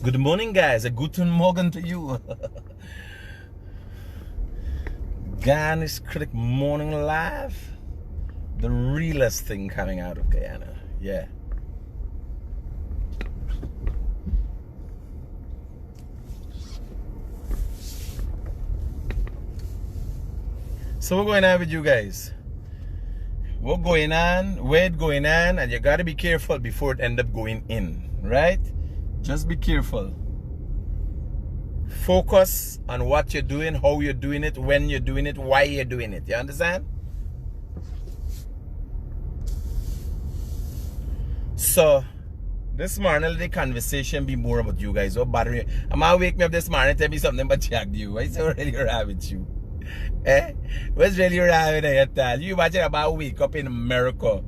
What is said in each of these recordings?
Good morning, guys. A guten Morgen to you. Guyanese Critic Morning Live. The realest thing coming out of Guyana. Yeah. So what's going on with you guys? What's going on? Where it's going on? And you gotta be careful before it end up going in. Right? Just be careful. Focus on what you're doing, how you're doing it, when you're doing it, why you're doing it. You understand? So, this morning, the conversation be more about you guys. What bother you? I'm gonna wake me up this morning and tell me something about Jack you. What's really wrong with you? What's really wrong with you? You imagine about wake up in America,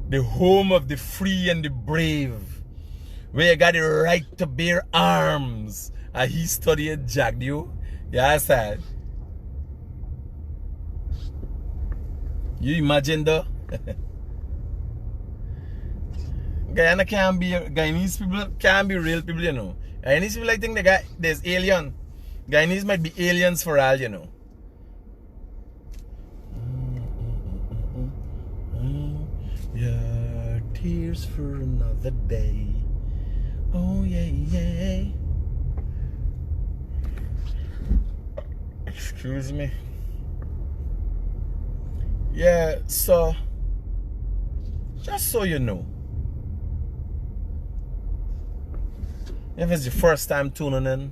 the home of the free and the brave, where you got the right to bear arms. And he studied Jack you. Yeah, sad. You imagine though? Guyana can't be, Guyanese people can't be real people, you know. Guyanese people, I think there's alien. Guyanese might be aliens for all, you know. Yeah, tears for another day. Oh, yeah, yeah. Excuse me. Yeah, so just so you know, if it's your first time tuning in,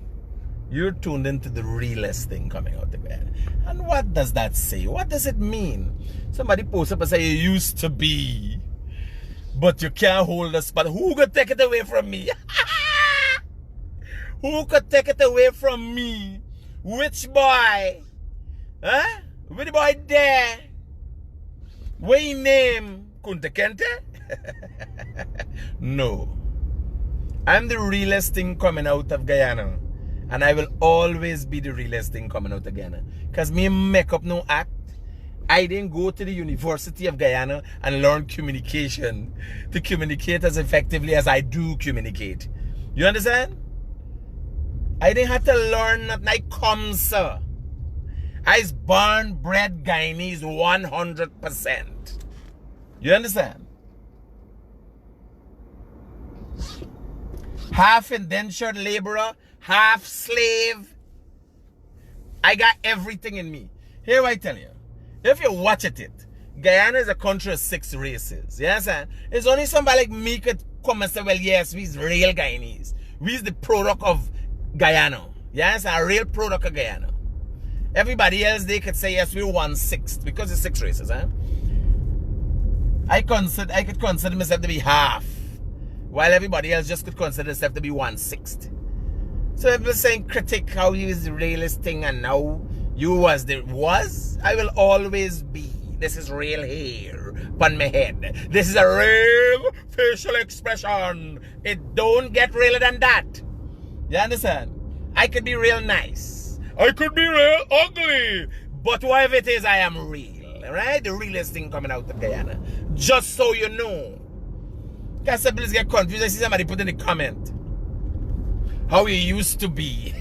you're tuned into the realest thing coming out of there. And what does that say? What does it mean? Somebody posts up and say you used to be, but you can't hold us. But who could take it away from me? Who could take it away from me? Which boy? Huh? Which boy there? What his name? Kunta Kente? No. I'm the realest thing coming out of Guyana. And I will always be the realest thing coming out of Guyana. Because me make up no act. I didn't go to the University of Guyana and learn communication to communicate as effectively as I do communicate. You understand? I didn't have to learn nothing. I come, sir. I's born, bred Guyanese 100%. You understand? Half indentured laborer, half slave. I got everything in me. Here I tell you. If you watch it, Guyana is a country of 6 races. You understand? It's only somebody like me could come and say, well, yes, we's real Guyanese. We's the product of Guyana. Yes, a real product of Guyana. Everybody else, they could say, yes, we're 1/6 because it's 6 races. I could consider myself to be half, while everybody else just could consider themselves to be 1/6. So if you're saying critic how you is the realest thing and now you was, I will always be. This is real hair on my head. This is a real facial expression. It don't get realer than that. You understand? I could be real nice. I could be real ugly. But whatever it is, I am real. Right? The realest thing coming out of Guyana. Just so you know. Because some people get confused. I see somebody put in the comment how you used to be.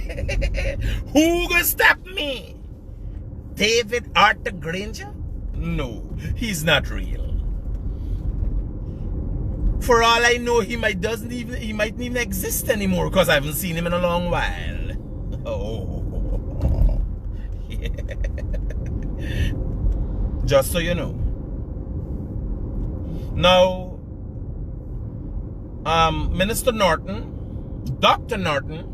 Who gonna stop me? David Arthur Granger? No, he's not real. For all I know, he might not even exist anymore because I haven't seen him in a long while. Oh, yeah. Just so you know. Now, Minister Norton, Dr. Norton,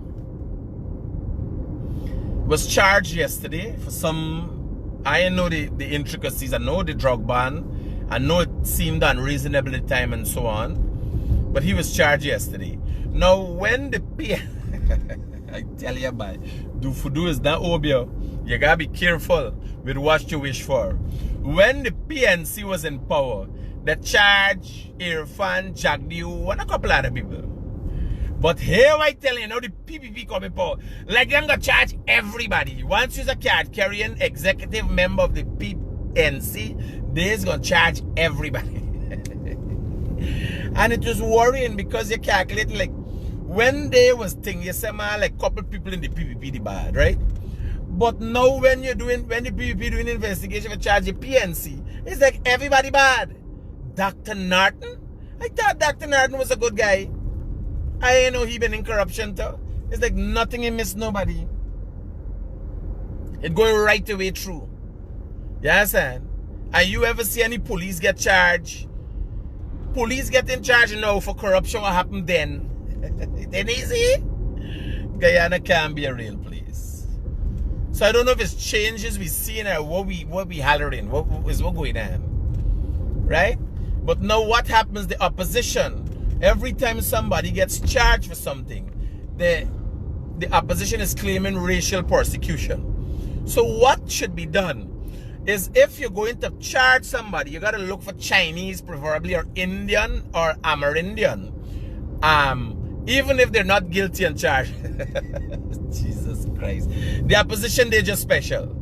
was charged yesterday for some, I know the intricacies, I know the drug ban, I know it seemed unreasonable at the time and so on, but he was charged yesterday. Now, when the I tell you, boy, do is not obvious. You gotta be careful with what you wish for. When the PNC was in power, they charged Irfan, Jagdiu, and a couple other people. But here I tell you, now the PPP come in power, like they're gonna charge everybody. Once you're a card carrying executive member of the PNC, they're gonna charge everybody. And it was worrying because you're calculating like, when they was thing, you say man like couple people in the PPP the bad, right? But now when the PPP doing investigation for charge the PNC, it's like everybody bad. Dr. Norton? I thought Dr. Norton was a good guy. I know he been in corruption too. It's like nothing he missed nobody. It going right the way through. You understand? And you ever see any police get charged? Police get in charge now for corruption. What happened then? It ain't easy. Guyana can be a real place. So I don't know if it's changes we see or what we hollering. What going on? Right? But now what happens? The opposition. Every time somebody gets charged for something, the opposition is claiming racial persecution. So what should be done is if you're going to charge somebody, you got to look for Chinese, preferably, or Indian or Amerindian. Even if they're not guilty and charged. Jesus Christ. The opposition, they're just special.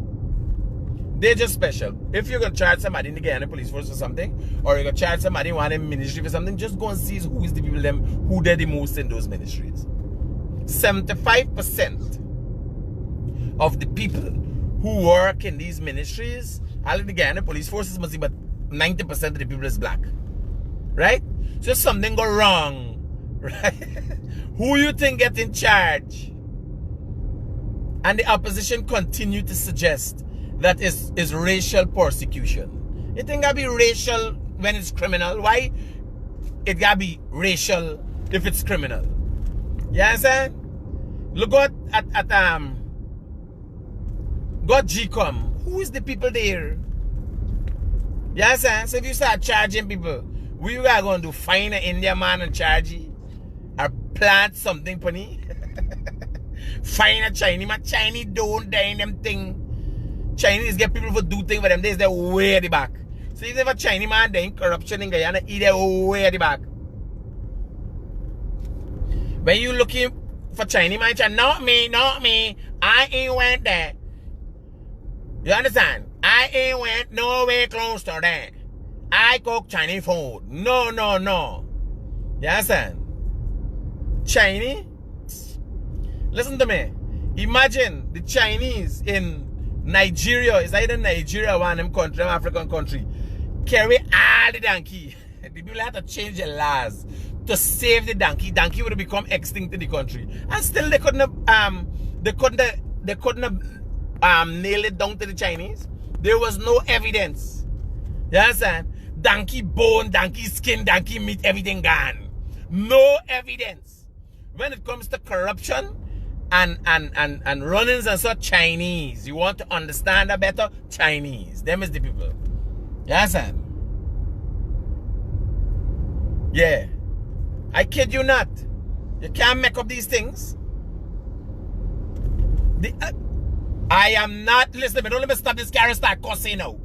They're just special. If you're going to charge somebody in the Guyana police force for something, or you're going to charge somebody in one ministry for something, just go and see who is the people who did the most in those ministries. 75% of the people who work in these ministries, all of the Guyana police forces must be, but 90% of the people is black. Right? So if something go wrong, right? Who you think get in charge? And the opposition continue to suggest that is racial persecution. You think that be racial when it's criminal? Why it gotta be racial if it's criminal? You understand? Look at God GCOM. Who is the people there? You understand? So if you start charging people, what you are going to do? Find an Indian man and charge you? Or plant something for me? Find a Chinese man. Chinese don't die in them thing. Chinese get people to do things for them. They're way at the back. So if a Chinese man doing corruption in Guyana, they're way at the back. When you looking for Chinese man, not me. I ain't went there. You understand? I ain't went nowhere close to that. I cook Chinese food. No. You understand? Chinese? Listen to me. Imagine the Chinese in Nigeria, is either Nigeria or one of them country, African country, carry all the donkey. The people have to change the laws to save the donkey. Donkey would have become extinct in the country. And still they couldn't have nail it down to the Chinese. There was no evidence. You understand? Donkey bone, donkey skin, donkey meat, everything gone. No evidence. When it comes to corruption and runnings and such, Chinese. You want to understand that better? Chinese. Them is the people. You understand? Yeah. I kid you not. You can't make up these things. I am not listening. Don't let me stop this car and start cussing now.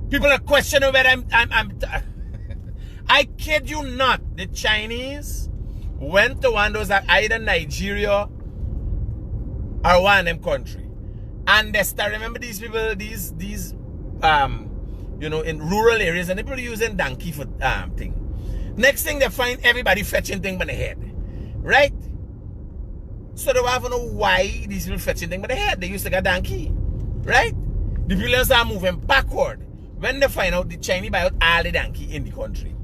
People are questioning whether I'm I kid you not. The Chinese went to one of those either Nigeria or one of them country. And they start, remember these people, these you know, in rural areas, and people using donkey for thing. Next thing they find everybody fetching thing by the head. Right? So they want to know why these people fetching thing by the head. They used to get donkey. Right? The people start moving backward. When they find out the Chinese buy out all the donkey in the country,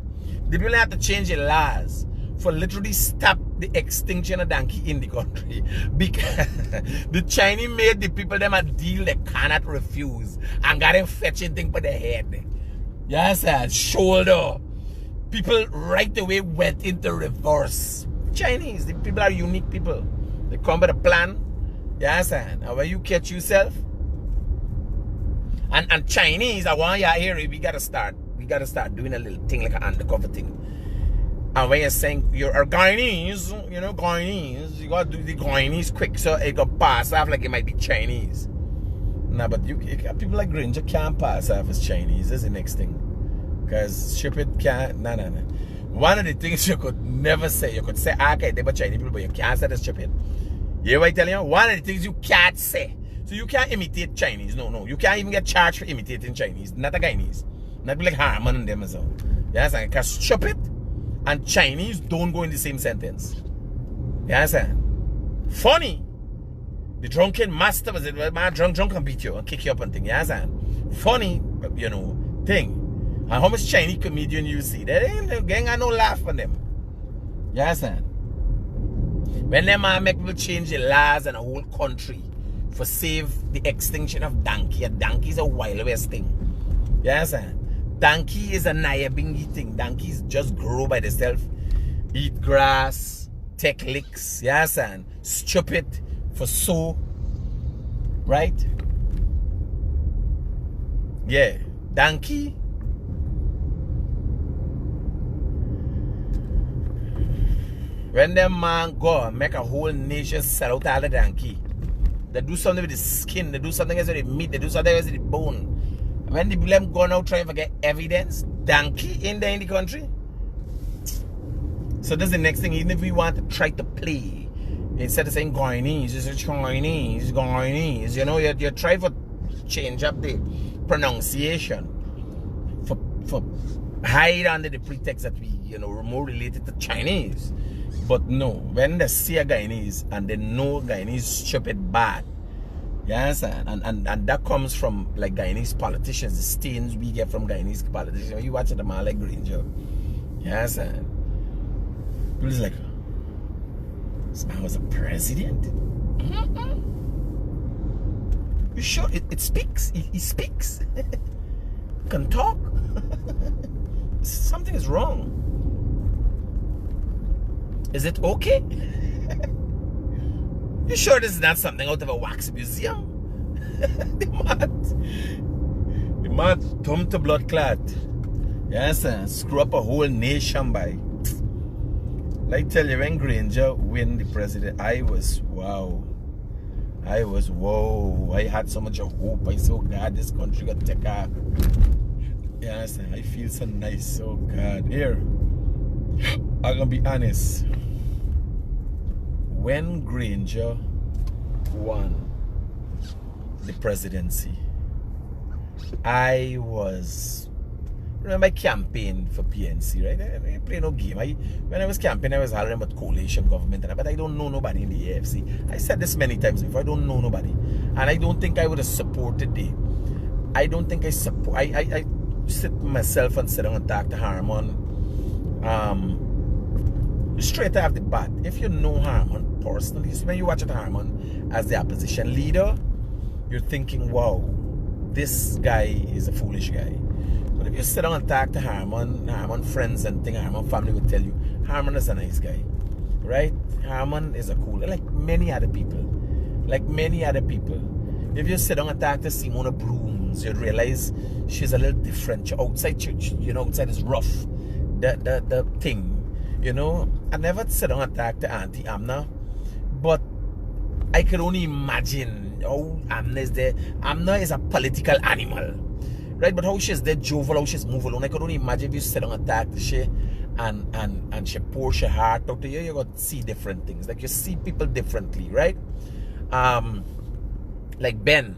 the people have to change the laws for literally stop the extinction of donkey in the country. Because the Chinese made the people them a deal they cannot refuse and got them fetching thing by the head. Yes, sir. Shoulder. People right away went into reverse. Chinese, the people are unique people. They come with a plan. Yes, sir. And when you catch yourself, and Chinese, I want you here, we gotta start doing a little thing like an undercover thing. And when you're saying you're Guyanese, you know, Guyanese, you gotta do the Guyanese quick so it can pass off like it might be Chinese. Nah, but people like Granger can't pass off as Chinese. That's the next thing. Because ship it can't, nah. One of the things you could never say, you could say, okay, they're Chinese people, but you can't say that's ship it. You hear what I'm telling you? One of the things you can't say. So you can't imitate Chinese. No. You can't even get charged for imitating Chinese. Not a Guyanese. Not like Harman and them as well. Yes, because ship it and Chinese don't go in the same sentence. You understand? Funny. The drunken master was it, man, drunk and beat you and kick you up and thing. You understand? Funny, you know, thing. And how much Chinese comedian you see? They ain't got no laugh on them. You understand? When them man make people change the laws in a whole country for save the extinction of donkey. A donkey is a Wild West thing. You understand? Donkey is a Nyabingi thing. Donkeys just grow by themselves. Eat grass, take licks. You understand? Stupid for so. Right? Yeah. Donkey. When them man go and make a whole nation sell out all the donkey. They do something with the skin, they do something else with the meat, they do something else with the bone. When the people go now trying to get evidence, donkey in there in the country. So that's the next thing, even if we want to try to play, instead of saying Guyanese, it's Chinese, Guyanese, you know, you try to change up the pronunciation for hide under the pretext that we, you know, are more related to Chinese. But no, when they see a Guyanese and they know Guyanese stupid bad, you understand? And that comes from like Guyanese politicians, the stains we get from Guyanese politicians. When you watch the man like Granger, you understand? People's like, this man was a president? You sure? It speaks. He speaks. Can talk. Something is wrong. Is it okay? You sure this is not something out of a wax museum? the man thumb to blood clot. Yes, screw up a whole nation by. Like tell you, when Granger win the president, I was wow. I was whoa. I had so much hope. I said, oh God, this country got to take off. Yes, I feel so nice. Oh God, here. I'm gonna be honest. When Granger won the presidency, I was, remember I campaigned for PNC, right? I didn't play no game. When I was campaigning, I was hollering about coalition government, but I don't know nobody in the AFC. I said this many times before, I don't know nobody. And I don't think I would have supported the, I don't think I support, I sit myself and sit down and talk to Harmon. Straight off the bat, if you know Harmon personally, when you watch it Harmon as the opposition leader, you're thinking, wow, this guy is a foolish guy. But if you sit down and talk to Harmon friends and think Harmon family would tell you, Harmon is a nice guy, right? Harmon is a cool, like many other people. Like many other people. If you sit down and talk to Simona Brooms, you'd realize she's a little different. Outside, you know, outside is rough. The thing. You know, I never sit down and talk to Auntie Amna, but I could only imagine how Amna is there. Amna is a political animal, right? But how she's there, jovial, how she's moving along. I could only imagine if you sit down and talk to she and she pours her heart out to you, you're going to see different things. Like you see people differently, right? Like Ben.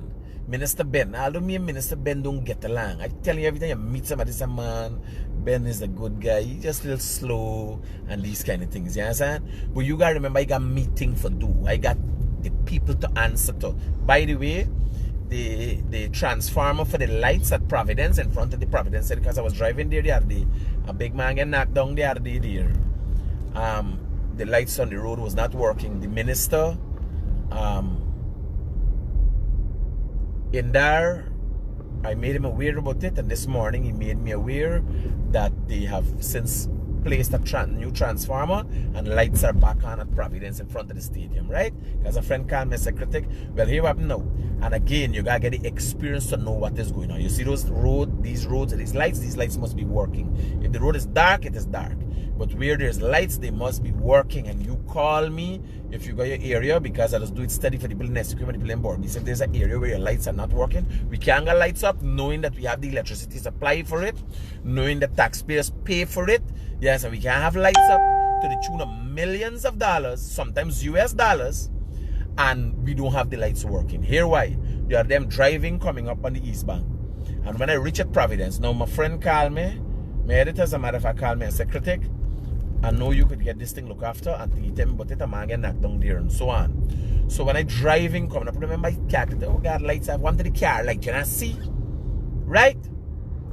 Minister Ben, although me and Minister Ben don't get along, I tell you, every time you meet somebody, say, man, Ben is a good guy, he's just a little slow and these kind of things, you understand? But you gotta remember, I got meeting for do. I got the people to answer to. By the way, the transformer for the lights at Providence, in front of the Providence, because I was driving there the other day, a big man get knocked down the other day there. The lights on the road was not working. The minister, in there, I made him aware about it, and this morning he made me aware that they have since placed a new transformer and lights are back on at Providence in front of the stadium, right? Because a friend called me, said, Critic, well, here what now? And again, you gotta get the experience to know what is going on. You see these roads, these lights must be working. If the road is dark, it is dark. But where there's lights, they must be working. And you call me if you got your area, because I just do it steady for the building equipment, the building board. If there's an area where your lights are not working, we can get lights up, knowing that we have the electricity supply for it, knowing that taxpayers pay for it. Yes, and we can have lights up to the tune of millions of dollars, sometimes US dollars, and we don't have the lights working. Here why? There are them driving coming up on the East Bank. And when I reach at Providence, now my friend called me, my editor, as a matter of fact, called me and said, Critic, I know you could get this thing looked after and tell me, but it a man get knocked down there and so on. So when I driving coming up, remember my car, oh God, lights, I wanted the car, like, can I see? Right?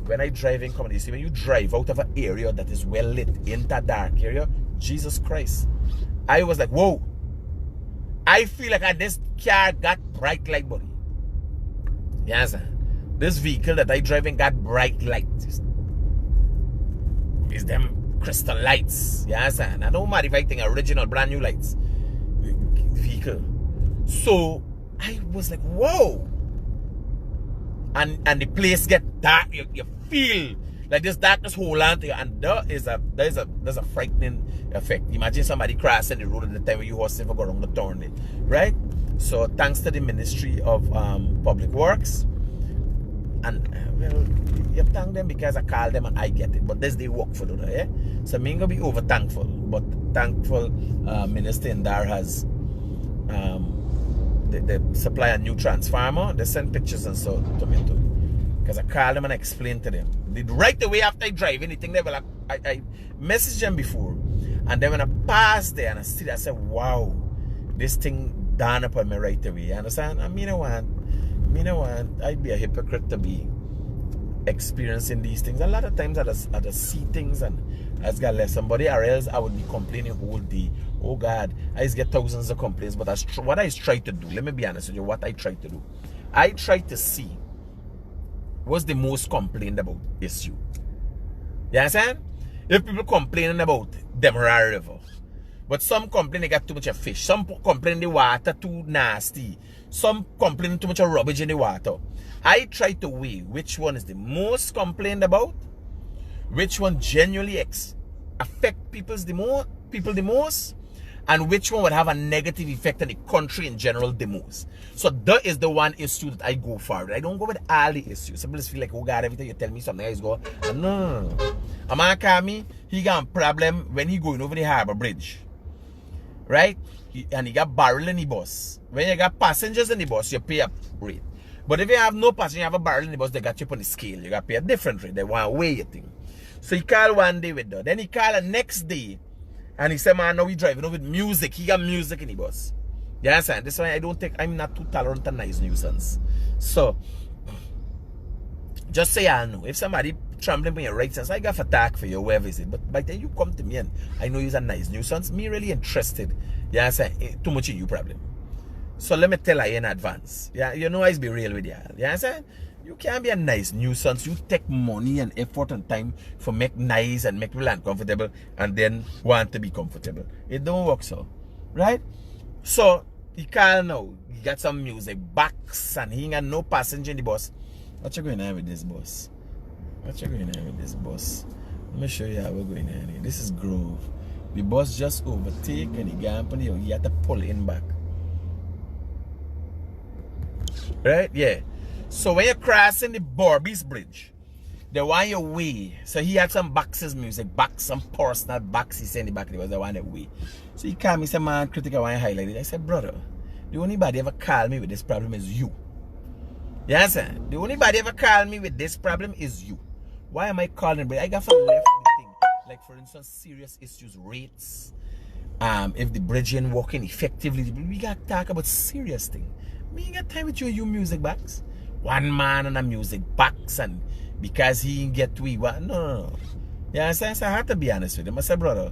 When I driving coming, you see, when you drive out of an area that is well lit, in that dark area, Jesus Christ, I was like, whoa. I feel like this car got bright light, buddy. Yes, sir. This vehicle that I driving got bright lights. It's them crystal lights. Yes, sir. I don't mind if I think original brand new lights. Vehicle. So I was like, whoa. And the place get dark. You feel like this darkness hold on to you, and there's a frightening effect. Imagine somebody crossing the road at the time when you horse never go around the turn, right? So thanks to the Ministry of Public Works, and well, you thank them because I call them and I get it. But this they work for them, yeah. So I'm gonna be over thankful, but thankful Minister Indar has they supply a new transformer. They send pictures and so to me too. Because I called them and I explained to them. Right away after I drive anything, they were like, I messaged them before. And then when I passed there and I see that, I said, wow, this thing dawned upon me right away. You understand? I mean, I'd be a hypocrite to be experiencing these things. A lot of times I just see things and I just got left somebody, or else I would be complaining all day. Oh God, I just get thousands of complaints. But what I try to do, let me be honest with you, what I try to do. I try to see what's the most complained about issue. You understand? If people complaining about them river, but some complain they got too much of fish, some complain the water too nasty, some complain too much of rubbish in the water. I try to weigh which one is the most complained about, which one genuinely affect people the most, and which one would have a negative effect on the country in general the most. So that is the one issue that I go for. I don't go with all the issues. Some people feel like, oh God, every time you tell me something, I just go, no. A man call me, he got a problem when he going over the Harbor Bridge. Right? And he got barrel in the bus. When you got passengers in the bus, you pay a rate. But if you have no passenger, you have a barrel in the bus, they got you up on the scale. You got to pay a different rate. They want to weigh your thing. So he called one day with that. Then he called the next day. And he said, man, now we driving with music. He got music in the bus. You understand? This why I'm not too tolerant of noise nuisance. So, just say I know. If somebody trampling on your right sense, I got a tag for you, whoever is it. But by the time you come to me and I know you're a nice nuisance, me really interested. You understand? Too much in you problem. So let me tell you in advance. Yeah, you know I be real with you. You understand? You can't be a nice nuisance. You take money and effort and time for make nice and make people uncomfortable and then want to be comfortable. It don't work so. Right? So, he called now. He got some music box and he ain't got no passenger in the bus. What you going on with this bus? What you going on with this bus? Let me show you how we're going on here. This is Grove. The bus just overtake and he got up on you. He had to pull in back. Right? Yeah. So when you're crossing the Borby's Bridge, they want your way. So he had some boxes music, some personal box he said in the back, was the one that way. So he called me, said, man, Critic, I want to highlight it. I said, brother, the only body ever called me with this problem is you. You understand? The only body ever called me with this problem is you. Why am I calling, bro? I got for left the thing. Like for instance, serious issues, rates. If the bridge ain't working effectively, we got to talk about serious thing. Me ain't got time with you music box. One man on a music box and because he get we want no. You understand? So I have to be honest with him. I said, brother,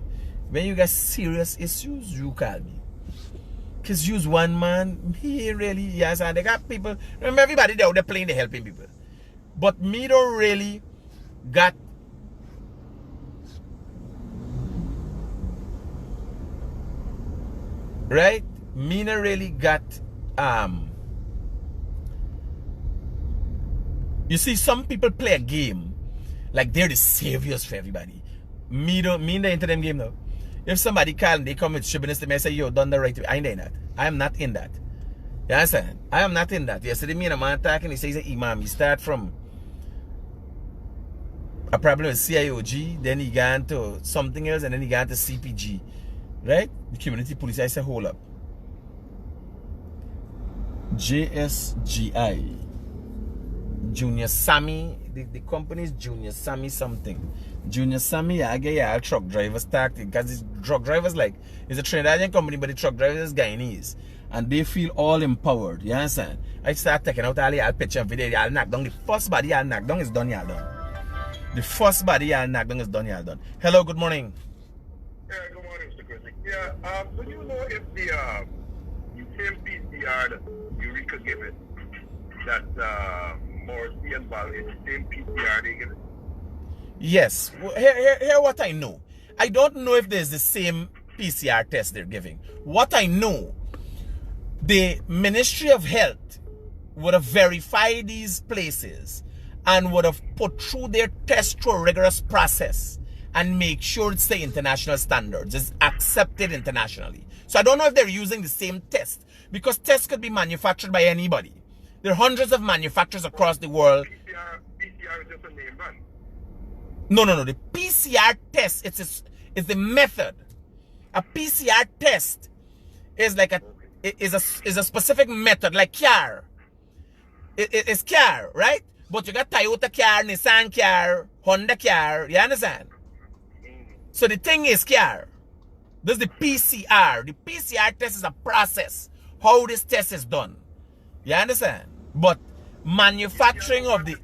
when you got serious issues, you call me. Cause you's one man, he really, yes, and they got people. Remember everybody there, they're playing, they're helping people. But me don't really got right? Me not really got you see, some people play a game like they're the saviors for everybody. Me not into them game now. If somebody call and they come with stubbornness to me, I say, yo, done the right way. I ain't in that. I am not in that. You understand? I am not in that. Yesterday, me and a man talking, he says, Imam, he start from a problem with CIOG, then he got into something else, and then he got into CPG. Right? The community police. I say, hold up. JSGI. Junior Sammy. The company is Junior Sammy something. Junior Sammy, I get yeah, truck drivers tactic because truck drivers like it's a Trinidadian company, but the truck drivers is Guyanese. And they feel all empowered. You understand? I start taking out all the picture and video, y'all knock down. The first body y'all knock down is done, y'all done. The first body y'all knock down is done, y'all done. Hello, good morning. Yeah, good morning, Mr. Critic. Yeah, so you know if the same PCR that Eureka gave it, that Morrissey and Val is the same PCR they give it? Yes. Here what I know. I don't know if there's the same PCR test they're giving. What I know, the Ministry of Health would have verified these places and would have put through their test through a rigorous process and make sure it's the international standards, it's accepted internationally. So I don't know if they're using the same test, because tests could be manufactured by anybody. There are hundreds of manufacturers across the world. PCR is just a name brand. No. The PCR test, it's the method. A PCR test is like is a specific method, like car. It's car, right? But you got Toyota car, Nissan car, Honda car. You understand? So the thing is car. This is the PCR. The PCR test is a process. How this test is done. You understand? But manufacturing of the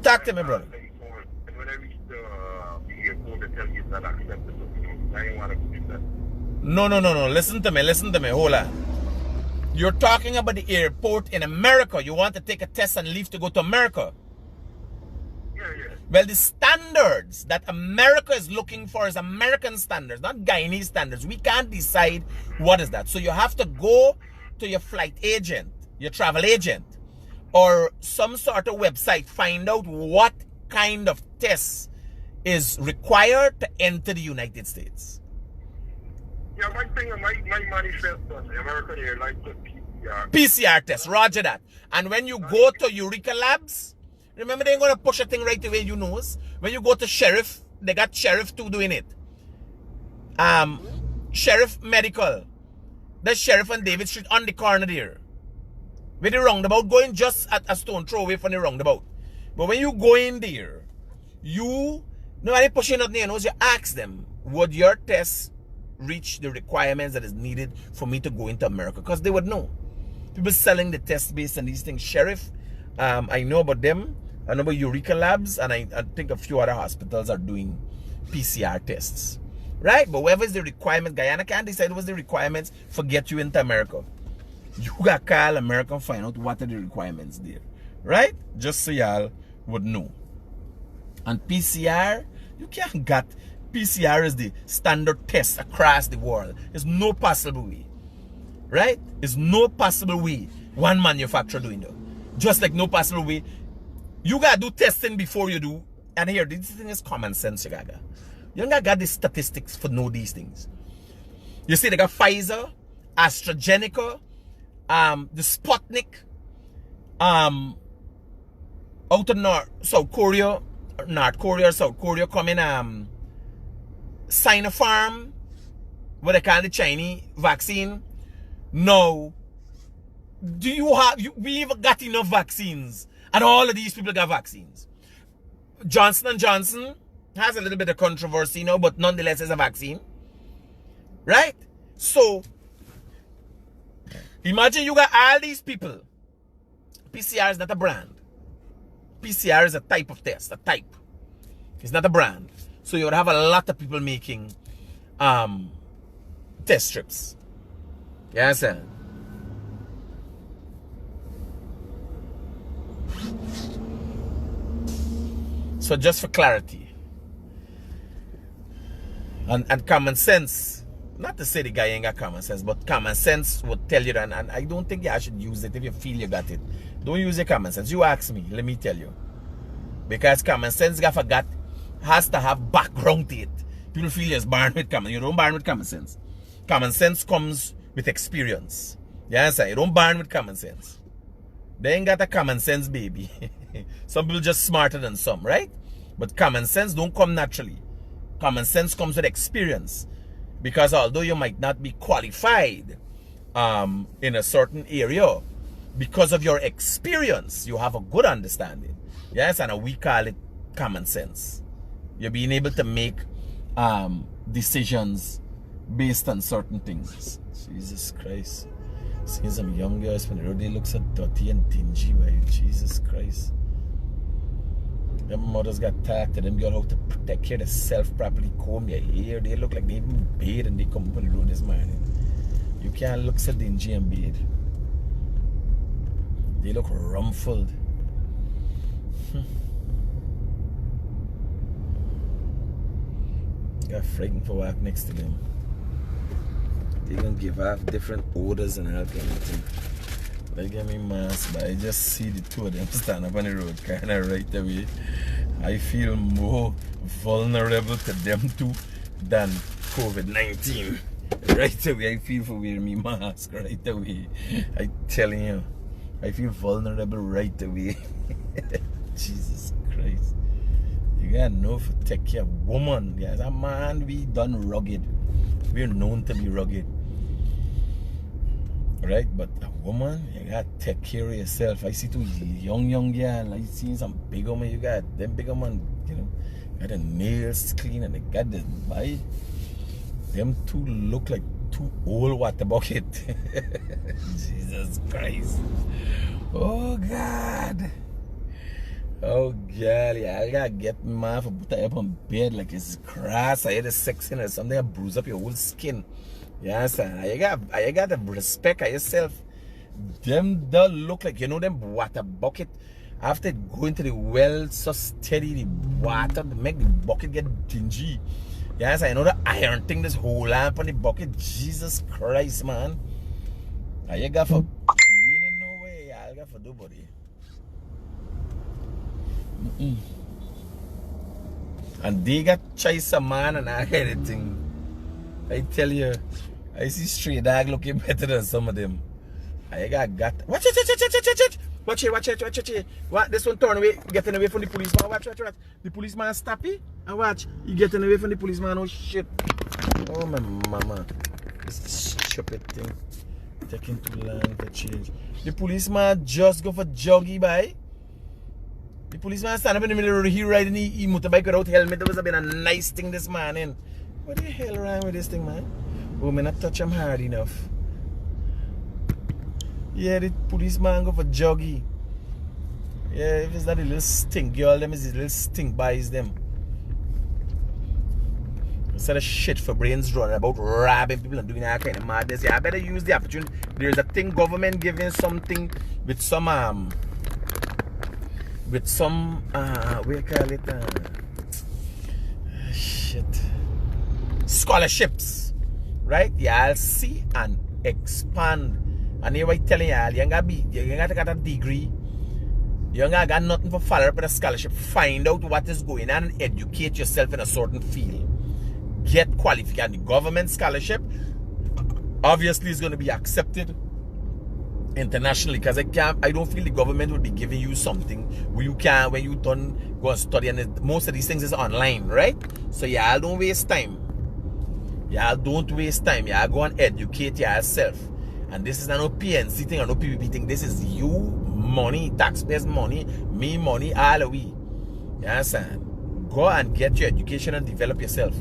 Talk to me, brother. And when I reach the airport, they tell me it's not acceptable. I ain't want to do that. No. Listen to me. Hold on. You're talking about the airport in America. You want to take a test and leave to go to America. Yeah. Well, the standards that America is looking for is American standards, not Guyanese standards. We can't decide what is that. So you have to go to your flight agent, your travel agent, or some sort of website, find out what kind of test is required to enter the United States. Yeah, my manifest on American Airlines the PCR. PCR test, roger that. And when you go to Eureka Labs, remember they're going to push a thing right away, you know. When you go to Sheriff, they got Sheriff 2 doing it. Sheriff Medical. That's Sheriff and David Street on the corner there. With the roundabout, going just at a stone throw away from the roundabout. But when you go in there, nobody pushing out their nose, you ask them, would your test reach the requirements that is needed for me to go into America? Because they would know. People selling the test based on these things. Sheriff, I know about them. I know about Eureka Labs, and I think a few other hospitals are doing PCR tests. Right? But whatever is the requirement, Guyana can't decide what's the requirements for get you into America. You got to call America and find out what are the requirements there. Right? Just so y'all would know. And PCR, you can't get PCR is the standard test across the world. There's no possible way. Right? There's no possible way one manufacturer doing that. Just like no possible way. You gotta do testing before you do. And here, this thing is common sense, you gotta. You don't got the statistics for know these things. You see, they got Pfizer, AstraZeneca, the Sputnik, out of South Korea coming, Sinopharm, what they call the Chinese vaccine. No. We even got enough vaccines. And all of these people got vaccines. Johnson & Johnson has a little bit of controversy now, but nonetheless is a vaccine. Right? So, imagine you got all these people. PCR is not a brand. PCR is a type of test, a type. It's not a brand. So you would have a lot of people making test strips. You understand? So just for clarity and common sense, not to say the guy ain't got common sense, but common sense would tell you that, and I don't think you should use it if you feel you got it. Don't use your common sense. You ask me, let me tell you. Because common sense has to have background to it. People feel you're born with common. You don't born with common sense. Common sense comes with experience. You understand? You don't born with common sense. They ain't got a common sense, baby. Some people just smarter than some, right? But common sense don't come naturally. Common sense comes with experience. Because although you might not be qualified in a certain area, because of your experience, you have a good understanding. Yes, and we call it common sense. You're being able to make decisions based on certain things. Jesus Christ. Seeing some young girls from the road, they look so dirty and dingy, right? Jesus Christ. Their mothers got taught to them girl how to take care of themselves properly, comb your hair. They look like they even bathe and they come up on the road this morning. You can't look so dingy and bathe. They look rumpled. Got frightened for walk next to them. They gonna give off different odors and all kind of thing. They give me mask, but I just see the two of them stand up on the road kind of right away. I feel more vulnerable to them two than COVID-19. Right away, I feel for wearing me mask right away. I telling you, I feel vulnerable right away. Jesus Christ. You gotta know for take care of woman. Yes, a man, we done rugged. We're known to be rugged. Right? But a woman, you gotta take care of yourself. I see two young girl. I see some big woman. You got them big woman, you know, got the nails clean and they got this body. Them two look like two old water bucket. Jesus Christ. Oh God. Oh God, yeah, I gotta get my man for put up on bed like it's grass. I had a section or something that bruise up your whole skin. Yeah, sir. I got the respect of yourself. Them don't look like, you know, them water bucket. After going to the well so steady, the water make the bucket get dingy. Yes, I know the iron thing, this whole lamp on the bucket. Jesus Christ, man. I got for me in no way. I got for nobody. And they got chase a man and I get anything. I tell you, I see stray dog looking better than some of them. I got watch it. Watch it. What? This one turn away, getting away from the policeman. Watch. The policeman stop it. And watch, he getting away from the policeman. Oh shit. Oh my mama. This stupid thing. Taking too long to change. The policeman just go for joggy by. The policeman stand up in the middle of the road. He riding the motorbike without helmet. That was a been a nice thing this morning. What the hell wrong with this thing, man? Oh, me not touch him hard enough. Yeah, the policeman go for joggy. Yeah, if it's not a little stink girl, them is the little stink boys them. Instead of shit for brains running about robbing people and doing that kind of madness. Yeah, I better use the opportunity. There's a thing government giving something with some what you call it? Shit. Scholarships. Right? Y'all see and expand. And here I telling y'all, you ain't got to get a degree. You ain't got nothing for follow up with a scholarship. Find out what is going on and educate yourself in a certain field. Get qualified. And the government scholarship obviously is going to be accepted internationally, because I don't feel the government will be giving you something where you can, when you done go and study, and most of these things is online, right? So y'all don't waste time. Y'all don't waste time. Y'all go and educate yourself. And this is not no PNC thing or no PPP thing. This is you money, taxpayers money, me money, all of we. You understand? Go and get your education and develop yourself.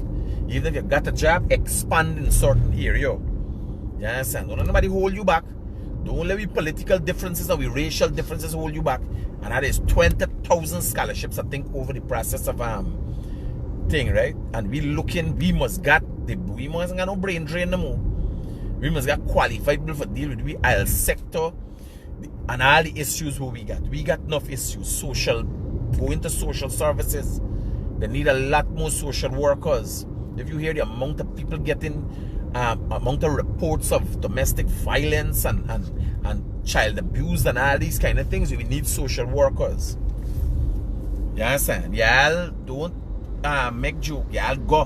Even if you got a job, expand in certain area. You understand? Don't let nobody hold you back. Don't let we political differences or we racial differences hold you back. And that is 20,000 scholarships, I think, over the process of thing, right? And we must got no brain drain no more. We must get qualified people for deal with the health sector and all the issues who we got. We got enough issues. Social, go into social services. They need a lot more social workers. If you hear the amount of people getting, amount of reports of domestic violence and child abuse and all these kind of things, we need social workers. You understand? Y'all don't make joke. Y'all go.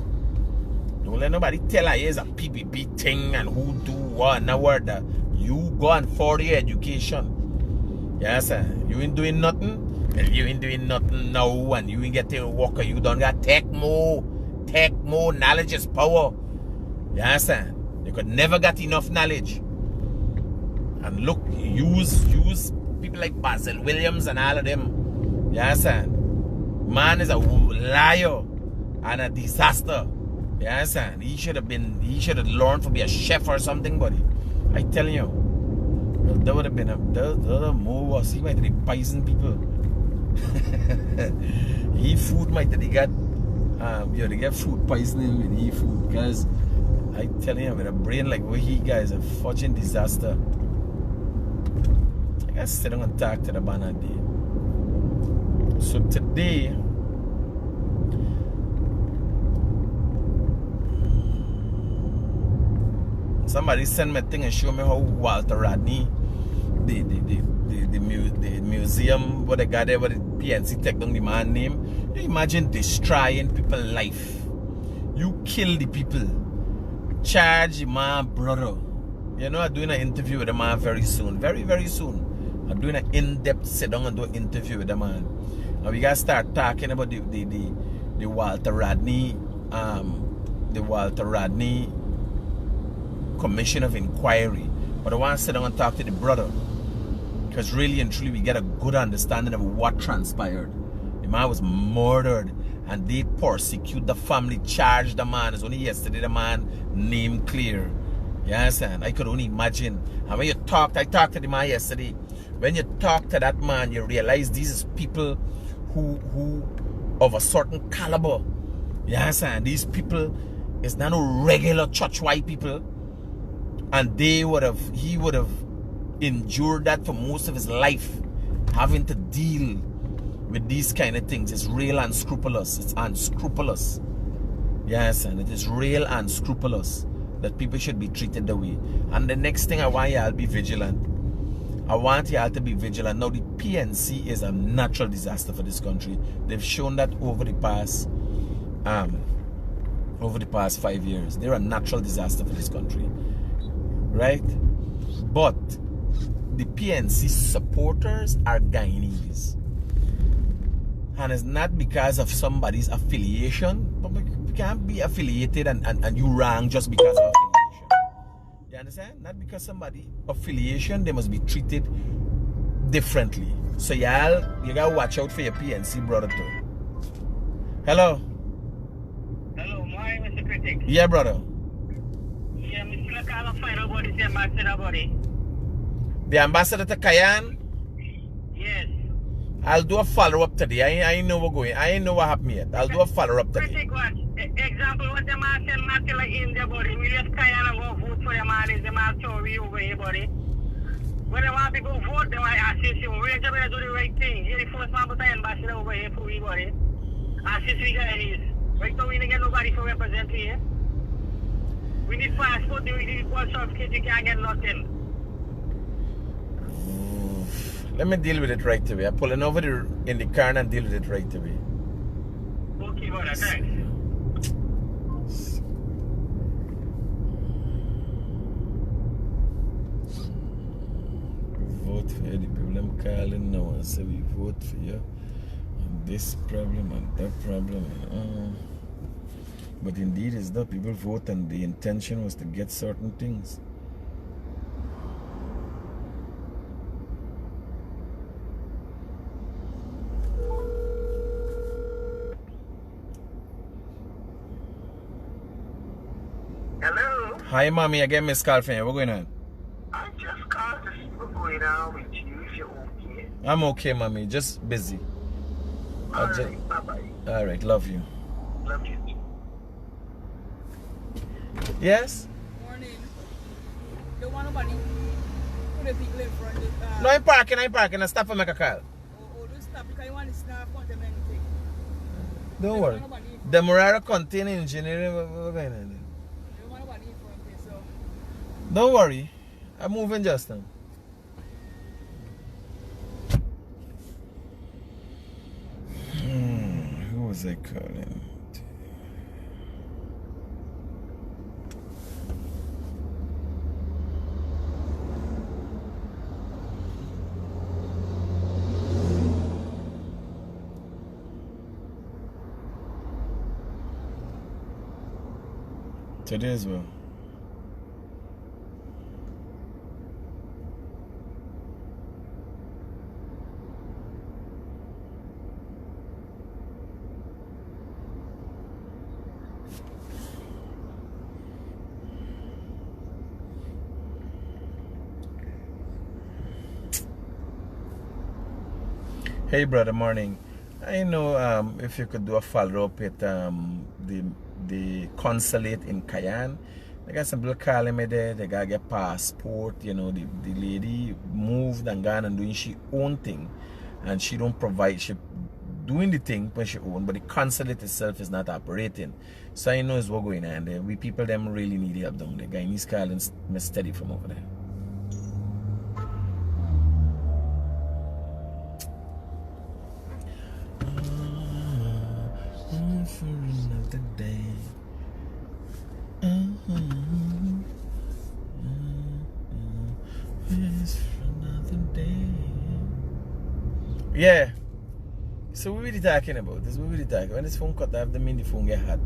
Don't let nobody tell her it's a PPP thing and who do what and what. You go and further your education. Yes, sir. You ain't doing nothing. Well, you ain't doing nothing now and you ain't getting work. You don't got take more. Take more. Knowledge is power. Yes, sir. You could never get enough knowledge. And look, use people like Basil Williams and all of them. You understand? Man is a liar and a disaster. You understand? He should have learned to be a chef or something, buddy. I tell you, there would have been the more was he might have poisoned people. He food might have got they get food poisoning with he food, because I tell you, with a brain like what he got is a fucking disaster. I gotta sit down and talk to the banner day. So today, somebody sent me a thing and show me how Walter Rodney, the museum, what they got there, what the PNC take down the man name. You imagine destroying people's life. You kill the people. Charge the man brother. You know, I'm doing an interview with the man very soon. Very, very soon. I'm doing an in-depth sit down and do an interview with the man. And we gotta start talking about the Walter Rodney, Commission of Inquiry. But I want to sit down and talk to the brother, because really and truly we get a good understanding of what transpired. The man was murdered and they persecute the family, charge the man. It's only yesterday the man name clear. You understand? I could only imagine. And when I talked to the man yesterday. When you talk to that man, you realize these is people who of a certain caliber. You understand? These people is not no regular church white people. And he would have endured that for most of his life, having to deal with these kind of things. It's real unscrupulous. It's unscrupulous. Yes, and it is real unscrupulous that people should be treated that way. And the next thing I want y'all be vigilant. I want y'all to be vigilant. Now the PNC is a natural disaster for this country. They've shown that over the past 5 years. They're a natural disaster for this country. Right? But the PNC supporters are Guyanese. And it's not because of somebody's affiliation, but you can't be affiliated and you wrong just because of affiliation. You understand? Not because somebody affiliation, they must be treated differently. So y'all, you gotta watch out for your PNC brother too. Hello? Hello, my Mr. Critic. Yeah, brother. Yeah, Mr. Lakala, find out what is the ambassador body. The ambassador to Cayenne? Yes. I'll do a follow-up today. I know we're going. I ain't know what happened yet. I'll do a follow-up today. Critic, what? Example, what the man said, not till India body. We just Cayenne and go vote for the man, is the man story over here, buddy. When they want people vote, they want to assist you. We have to do the right thing. You're the first man to the ambassador over here for we, buddy. Assist we Guyanese. Right now, we don't get nobody to represent here. We need passport, we need birth certificate, you can't get nothing. Let me deal with it right away. I'm pulling over in the car and deal with it right away. Okay, brother, thanks. Vote for you. The people I'm calling now and say we vote for you on this problem and that problem. But indeed, it's not people vote and the intention was to get certain things. Hello? Hi, mommy. I get Miss call from you. What's going on? I just called to see what's going on with you, if you're okay. I'm okay, mommy. Just busy. Alright, bye-bye. All right. Love you. Love you. Yes? Morning. Don't want nobody. Put the people in front of No, I'm parking. I stop and make a call. Oh, don't stop because you want to snap on them anything. Don't worry. The Murara contain engineering. What's going on? You don't want nobody in front of you, so. Don't worry. I'm moving just now. Who was I calling? Today as well. Hey, brother, morning. I know if you could do a follow-up with the consulate in Cayenne. They got some people calling me there. They gotta get passport. You know, the lady moved and gone and doing she own thing, and she don't provide. She doing the thing when she own, but the consulate itself is not operating. So I know it's what going on there. We people them really need help down there. Guyanese calling me steady from over there. For another day. For another day. Yeah. So what were we talking about? This what we talking. When this phone cut off, the mean the phone get hot.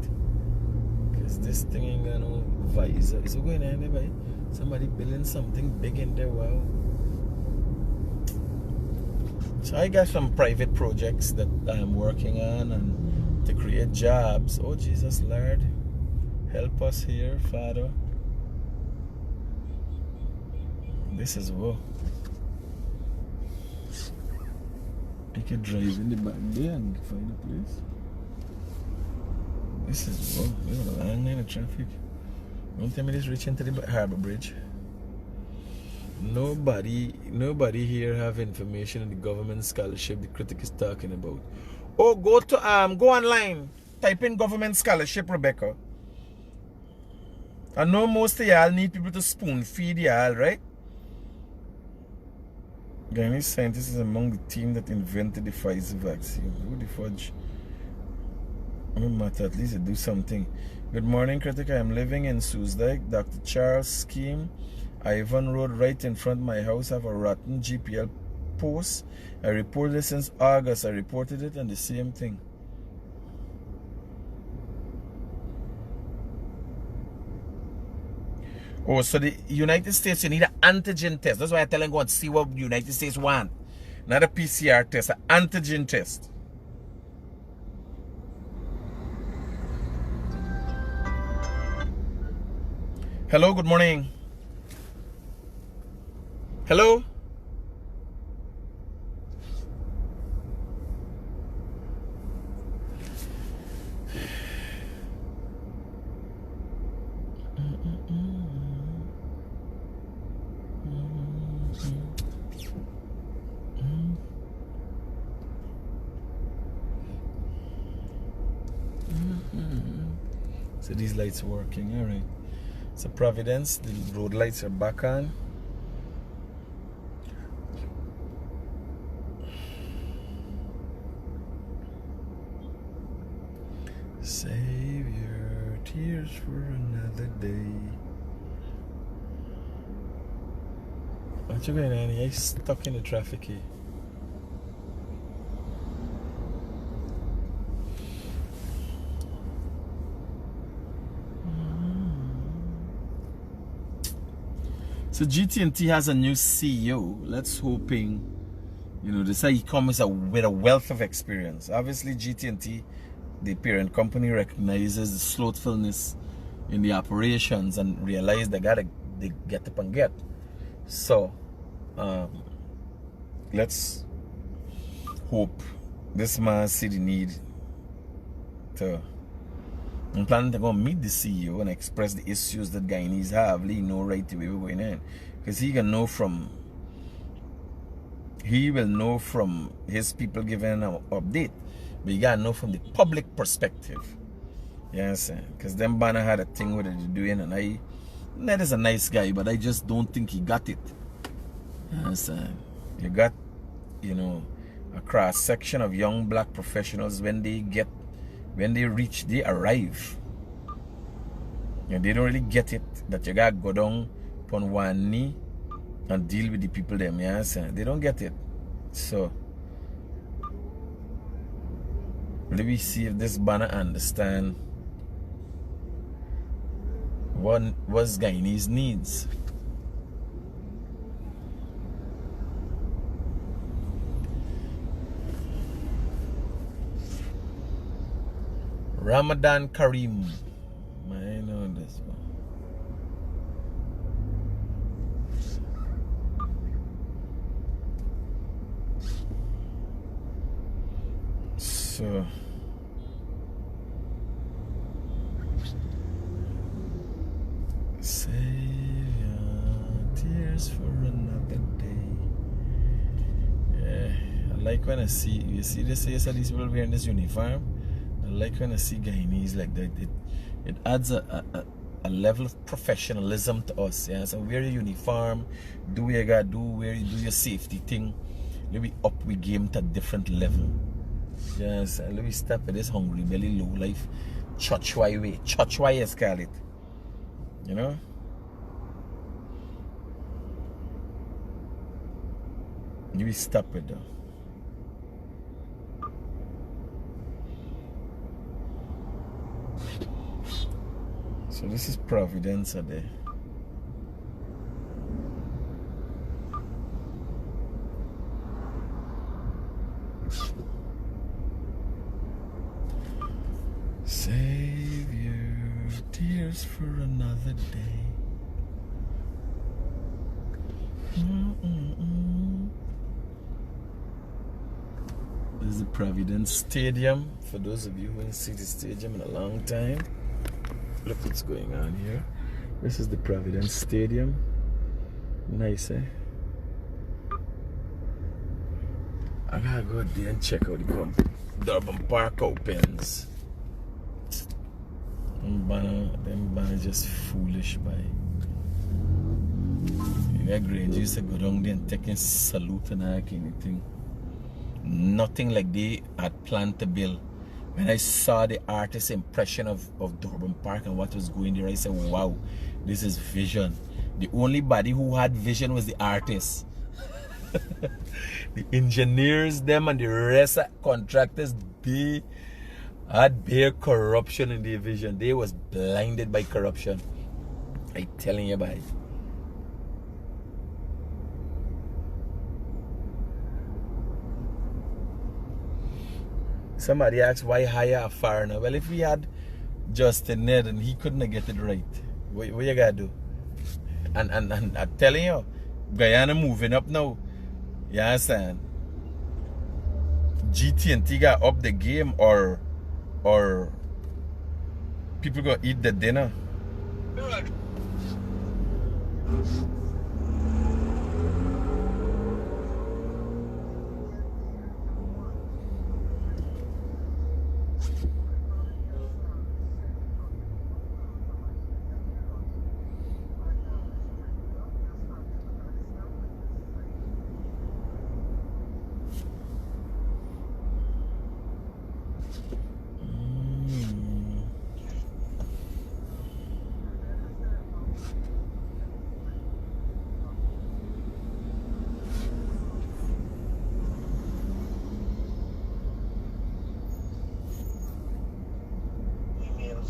Cause this thing ain't got no visor. Is it going on there, boy? Somebody building something big in there. Wow. So I got some private projects that I'm working on and to create jobs. Oh Jesus Lord, help us here, Father. This is woe. I could drive in the back there and find a place. This is woe. We're long in the traffic. Don't tell me this reaching to the Harbor Bridge. Nobody here have information on the government scholarship the critic is talking about. Oh, go online, type in government scholarship, Rebecca. I know most of y'all need people to spoon feed y'all, right? Guyanese scientist is among the team that invented the Pfizer vaccine. Who the fudge? I mean, matter, at least they do something. Good morning, critic. I am living in Soosdijk. Dr. Charles scheme. Ivan Road right in front of my house have a rotten GPL post. I reported it since August. I reported it and the same thing. Oh, so the United States, you need an antigen test. That's why I tell them go and see what the United States want. Not a PCR test, an antigen test. Hello, good morning. Hello? So these lights are working, all right. So Providence, the road lights are back on. Save your tears for another day. What you going on here? You stuck in the traffic here. So GT&T has a new CEO. Let's hoping, you know, they say he comes with a wealth of experience. Obviously, GT&T, the parent company, recognizes the slothfulness in the operations and realize they get up and get. So, let's hope this man see the need to. I'm planning to go meet the CEO and express the issues that Guyanese have. He know right away we're going in, because he will know from his people giving an update, but you gotta know from the public perspective. You understand? Because them banner had a thing with it doing, and Ned is a nice guy, but I just don't think he got it. You understand? You got, you know, a cross section of young black professionals when they arrive. And they don't really get it that you gotta go down upon one knee and deal with the people them, you understand? They don't get it. So let me see if this banner understand what Guyanese needs. Ramadan Kareem. I know this one. So save your tears for another day. Yeah, I like when I see, you see this, these people wearing this uniform. I like when I see Guyanese like that. It adds a level of professionalism to us. Yeah, so wear your uniform, do what you gotta do, wear do your safety thing. Let me up we game to a different level. Yes, and let me stop at this hungry belly low life church way. Church way is call it. You know? Let me stop it though. So this is Providence there. Save your tears for another day. This is the Providence Stadium. For those of you who haven't seen the stadium in a long time, look what's going on here. This is the Providence Stadium. Nice, eh? I gotta go there and check out the company. Durban Park opens. Them banner just foolish by. Yeah, Grange used to go down there and take a salute and anything. Nothing like they had planned to build. When I saw the artist's impression of Durban Park and what was going there, I said, wow, this is vision. The only body who had vision was the artist. The engineers, them and the rest of contractors, they had bare corruption in their vision. They was blinded by corruption. I telling you about it. Somebody asked why hire a foreigner. Well, if we had Justin Ned and he couldn't get it right, what you gotta do? And I'm telling you, Guyana moving up now. You understand? GT&T got up the game or people gonna eat the dinner.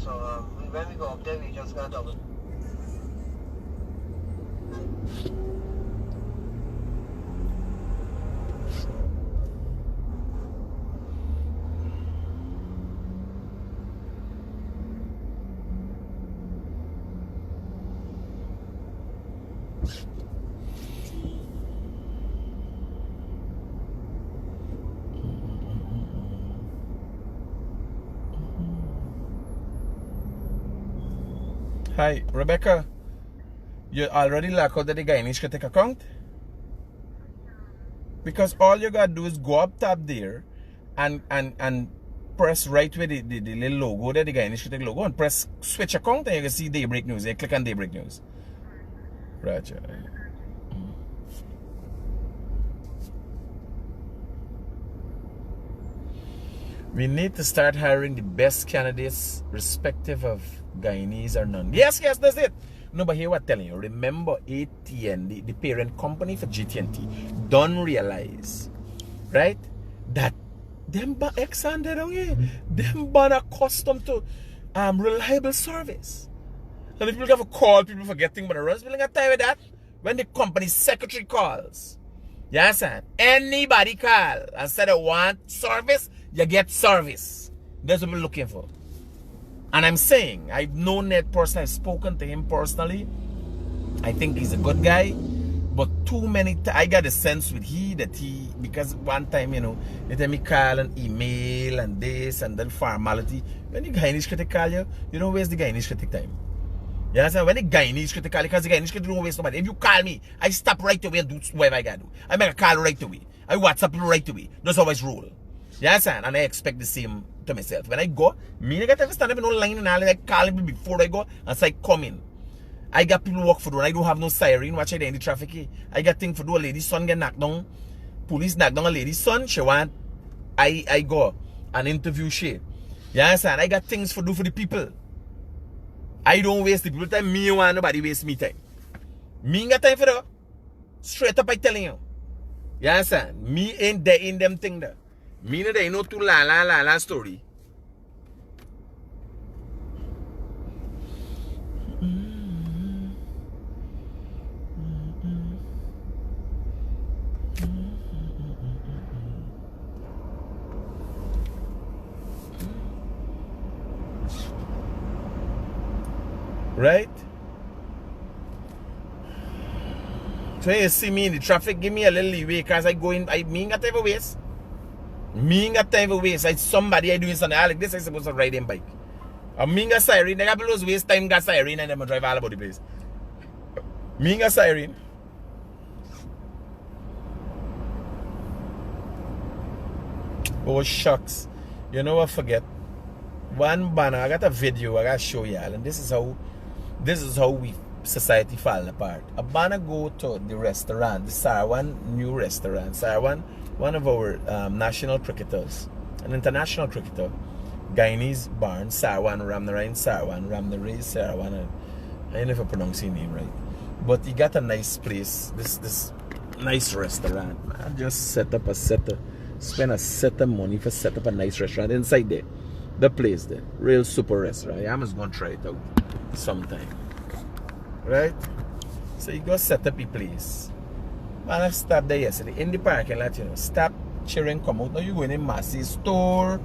So when we go up there, we just got double. Hi, Rebecca. You already locked out the Guyanese Critic account? Because all you gotta do is go up top there and press right with the little logo there, the Guyanese Critic logo, and press switch account and you can see Daybreak News. You click on Daybreak News. Right, yeah. We need to start hiring the best candidates, respective of Guyanese or none. Yes, that's it. No, but here what I'm telling you. Remember, ATN, the parent company for GT&T, don't realize, right, that them Exxon down here, them ban accustomed to reliable service. And if people have a call, people forgetting about the runs, people got time with that. When the company secretary calls, you understand? Anybody call and say they want service, you get service. That's what we're looking for. And I'm saying, I've known Ned personally, I've spoken to him personally. I think he's a good guy. But too many I got a sense with because one time, you know, they tell me call and email and this and then formality. When the Guyanese Critic call you, you don't waste the Guyanese Critic time. You understand? When the Guyanese Critic call you, because the Guyanese Critic don't waste nobody. If you call me, I stop right away and do whatever I gotta do. I make a call right away. I WhatsApp you right away. That's how I roll. You understand? And I expect the same to myself. When I go, me I got to stand up in no line and all, I call me before I go and say come in. I got people work for do. I don't have no siren. Watch it in the traffic. I got things for do. A lady's son get knocked down. Police knocked down a lady's son. She want I go and interview she. You understand? I got things for do for the people. I don't waste the people time. Me want nobody waste me time. Me ain't got time for that. Straight up I telling you. You understand? Me ain't there in them thing there. Me no there no too la story. Right? So you see me in the traffic, give me a little leeway because I go in, me ain't got time for waste. Me ain't got time for waste. Like somebody I doing something like this, I supposed to ride them bike. And me ain't got siren, they got people who's waste time got siren and them drive all about the place. Me ain't got siren. Oh shucks. You know what, forget. One banner, I got a video I gotta show y'all, and this is how we society fall apart. A banner go to the restaurant, the Sarwan new restaurant. Sarwan, one of our national cricketers, an international cricketer, Guyanese Barnes, Sarwan Ramnarayan, Sarwan Ramnaray, Sarwan. I don't know if I pronounce his name right, but he got a nice place. This nice restaurant. I just spend a set of money for set up a nice restaurant inside there. The place there, real super restaurant. I'm just gonna try it out sometime. Right? So you go set up your place. Man, I stopped there yesterday in the parking lot, you know. Stop, children come out. Now you go in a massive store,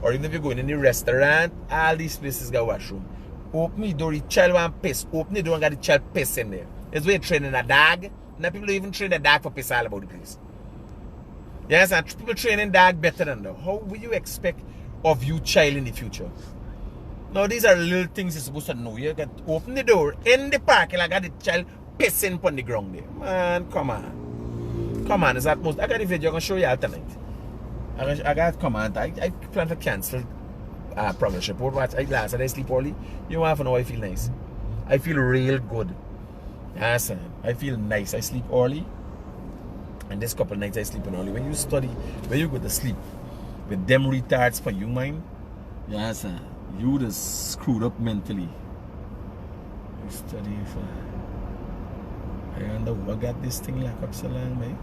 or even if you're going in the restaurant, all these places got washroom. Open the door, the child want piss. Open the door and got the child piss in there. It's where you're training a dog. Now people don't even train a dog for piss all about the place. Yes, and people training dog better than that. How will you expect of you child in the future? Now these are little things you're supposed to know. You can open the door in the parking lot, got the child pissing on the ground there. Man, come on. Come on, is that most I got the video I'm gonna show you all tonight. I got comment. I plan to cancel progress report. Watch last night I sleep early. You want to know I feel nice. I feel real good. Yes, I feel nice. I sleep early. And this couple nights I sleep early. When you study, when you go to sleep with them retards for you mind, yes, you just screwed up mentally. I study for I wonder who got this thing like up so long, man.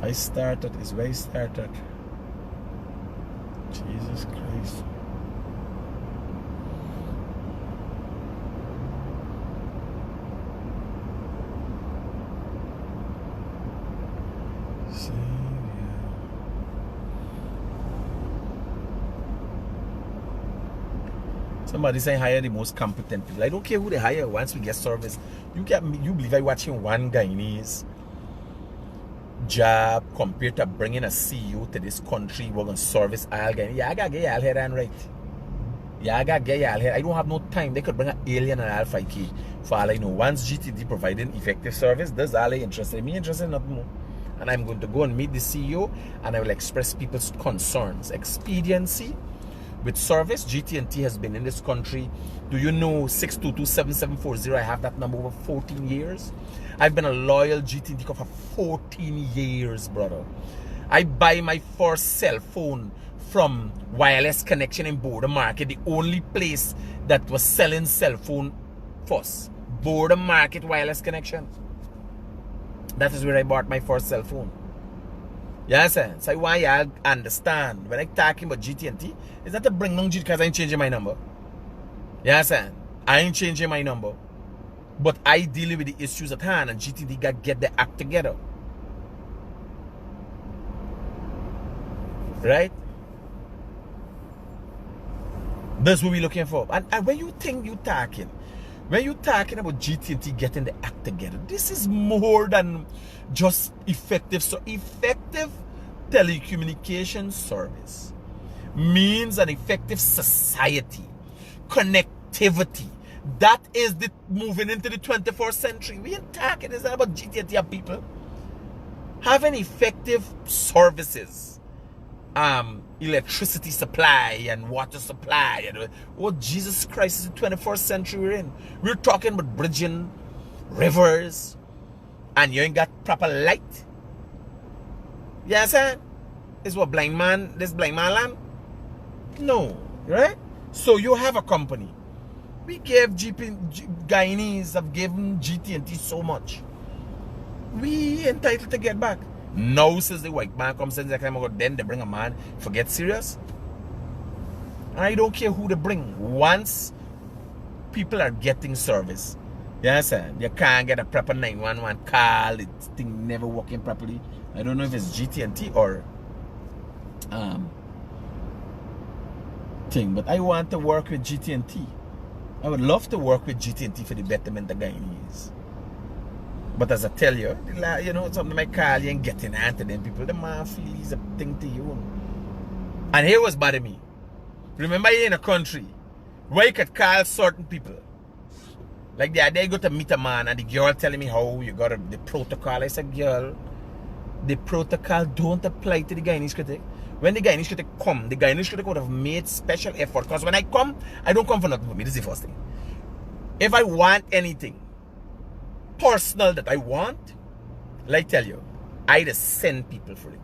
I started, it's where I started. Jesus Christ. Somebody saying hire the most competent people. I don't care who they hire once we get service. You believe I watching one Guyanese job compared to bringing a CEO to this country we're gonna service all Guyanese. Yeah, I gotta get y'all head on right. Yeah, I gotta get y'all head. I don't have no time. They could bring an alien and all 5K. For all I know, once GTD providing effective service, that's all I interested. Me interested in nothing more. And I'm going to go and meet the CEO and I will express people's concerns. Expediency with service. GT&T has been in this country. Do you know 622-7740? I have that number over 14 years. I've been a loyal GT&T for 14 years, brother. I buy my first cell phone from Wireless Connection in Border Market, the only place that was selling cell phone first. Border Market Wireless Connection. That is where I bought my first cell phone. Yes, sir. So I want y'all understand when I talking about GT&T, is that to bring down GT because I ain't changing my number. Yes, sir. I ain't changing my number. But I deal with the issues at hand and GT&T got to get their act together. Right? That's what we're looking for. And when you think you're talking, when you're talking about GT&T getting the act together, this is more than just effective. So effective telecommunication service means an effective society, connectivity. That is the moving into the 21st century. We ain't talking, it's not about GT&T and people. Having effective services, electricity supply and water supply. And, oh, Jesus Christ, it's the 21st century we're in. We're talking about bridging rivers and you ain't got proper light. You understand? Is what blind man, this blind man land? No, right? So you have a company. We gave Guyanese have given GT&T so much. We entitled to get back. Now since the white man comes in, then they bring a man, forget serious. I don't care who they bring. Once people are getting service, you understand? You can't get a proper 911 call. The thing never working properly. I don't know if it's GT&T or thing, but I want to work with GT&T. I would love to work with GT&T for the betterment of Guyanese. But as I tell you, you know, something might call you and getting into them people, the man feel he's a thing to you. And here was bad me. Remember you're in a country where you could call certain people. Like the other day I go to meet a man and the girl telling me how you got the protocol. I said, girl, the protocol don't apply to the Guyanese Critic. When the Guyanese Critic come, the Guyanese Critic would have made special effort. Because when I come, I don't come for nothing for me. This is the first thing. If I want anything personal that I want, like tell you, I just send people for it.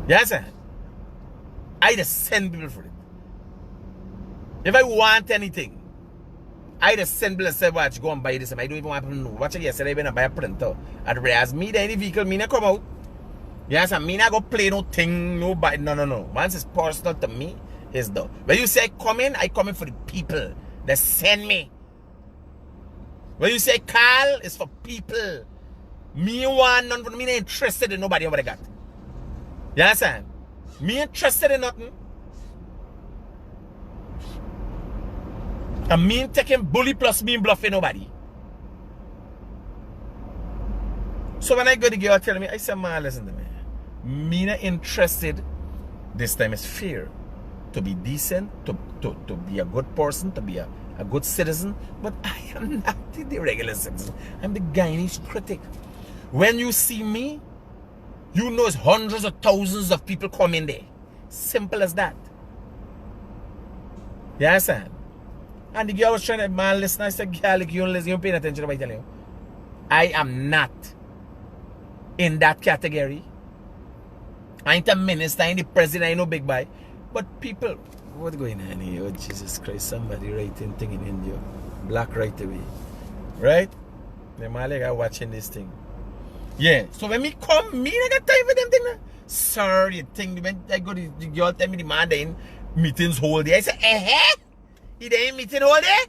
Yes, sir. I just send people for it. If I want anything, I just send people and say, watch, go and buy this. And I don't even want people to know. Watch it yesterday, I went and buy a printer. Whereas me, the vehicle, me not come out. Yes, and me not go play no thing, no buy. No. Once it's personal to me, it's done. When you say come in, I come in for the people that send me. When you say call, it's for people. Me want none for me, not interested in nobody over the got. You understand? Me interested in nothing. And me taking bully plus me bluffing nobody. So when I go to the girl telling me, I say, man, listen to me. Me not interested. This time is fair. To be decent, to be a good person, to be a good citizen. But I am not the regular citizen. I'm the Guyanese Critic. When you see me, you know it's hundreds of thousands of people come in there. Simple as that. You understand? And the girl was trying to, man, listen. I said, girl, you don't listen, you don't pay attention to what I tell you. I am not in that category. I ain't a minister, I ain't the president, I ain't no big boy. But people, what's going on here? Oh, Jesus Christ, somebody writing thing in India. Black right away. Right? The Malay are watching this thing. Yeah. So when me come, me I got time for them thing. Sir, you think when I go to the girl tell me the man they in meetings whole day. I say, he they in meeting all day?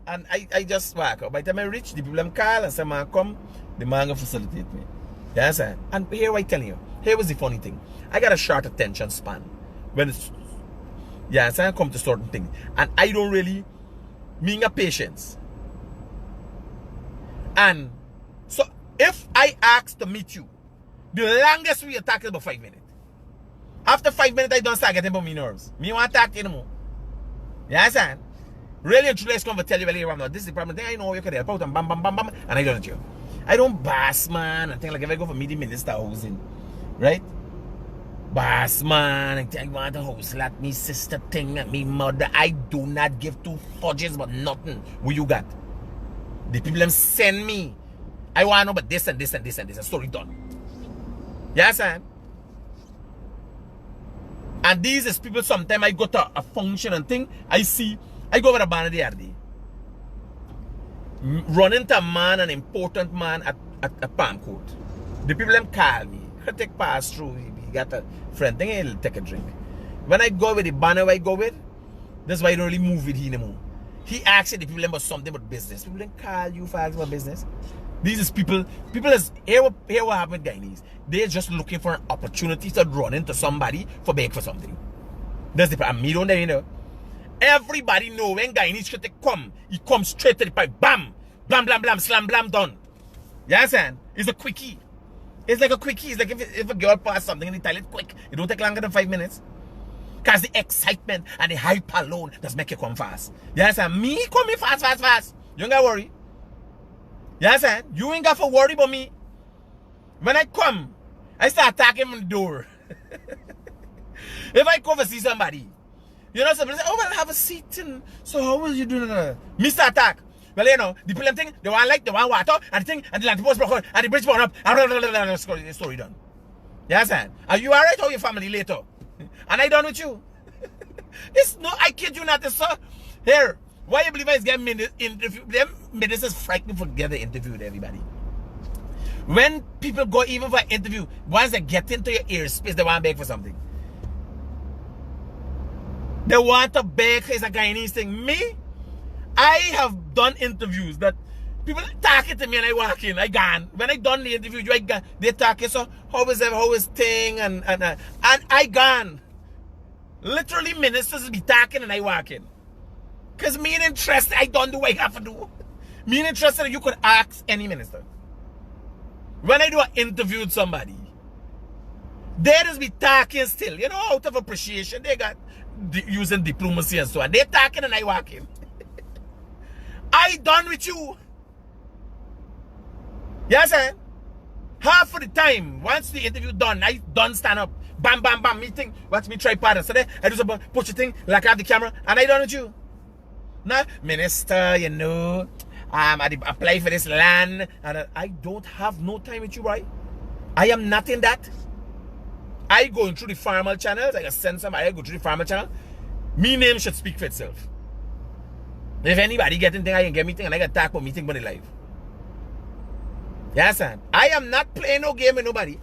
And I just walk out. By the time I reach, the people them call and say, man, come, the man will facilitate me. You understand? And here I telling you, here was the funny thing. I got a short attention span. When it's, yeah, so I come to certain things. And I don't really mean a patience. And so if I ask to meet you, the longest we attack is about 5 minutes. After 5 minutes, I don't start getting on my nerves. Me want to talk anymore. You understand? Really and truly, I come to tell you, well, this is the problem. Then I know you can help out and bam, bam, bam, bam, and I don't do. I don't bass, man. I think like if I go for meeting minister housing, right? Bass, man. I think I want a house like me sister thing and me mother. I do not give two fudges but nothing. What you got? The people them send me. I want to know about this and this and this and this. Story done. You understand? And these is people, sometimes I go to a function and thing, I go over a banner the other day. Run into a man, an important man at a palm court. The people them call me. Critic pass through. He got a friend thing, he'll take a drink. When I go with the banner I go with, that's why I don't really move with him anymore. He asks the people about something about business. People then call you for asking about business. These is people is here what happened with Guyanese. They're just looking for an opportunity to run into somebody for beg for something. That's the problem. Me don't know. Everybody know when Guyanese Critic come, he comes straight to the pipe. Bam! Blam blam blam slam blam done. You understand? It's a quickie. It's like a quickie. It's like if a girl pass something in the toilet quick, it don't take longer than 5 minutes. Because the excitement and the hype alone does make you come fast. You understand? Me coming fast. You ain't got to worry. You understand? You ain't got to worry about me. When I come, I start attacking on the door. If I come to see somebody, you know, somebody say, oh, well, have a seat. And so how was you doing? Mr. Attack. Well, you know, the people thing, they want light, they want water, and the thing, and the land post broke out, and the bridge broke up, and the story done. You understand? Are you alright or your family later? And I done with you. It's no, I kid you not, sir. Here, why you believe I get interview? Them ministers frightening for get the interview with everybody. When people go even for an interview, once they get into your ear space, they want to beg for something. They want to beg. It's a Guyanese thing. Me, I have done interviews that people talking to me and I walk in, I gone. When I done the interview, they talking, so how is thing and I gone. Literally ministers be talking and I walk in. Because me and interested, I don't do what I have to do. Me and interested, you could ask any minister. When I do an interview with somebody, they just be talking still, you know, out of appreciation. They got using diplomacy and so on. They talking and I walk in. I done with you. Yes, sir. Half of the time, once the interview done, I done stand up. Bam, bam, bam, meeting. Watch me try pattern. So then I do some push the thing, like I have the camera, and I done with you. Now, minister, you know, I apply for this land, and I don't have no time with you, right? I am not in that. I going through the formal channels. I can send somebody, I go through the formal channel. Me name should speak for itself. If anybody get anything, I can get meeting and I can talk about meeting money live. Yes, sir. I am not playing no game with nobody.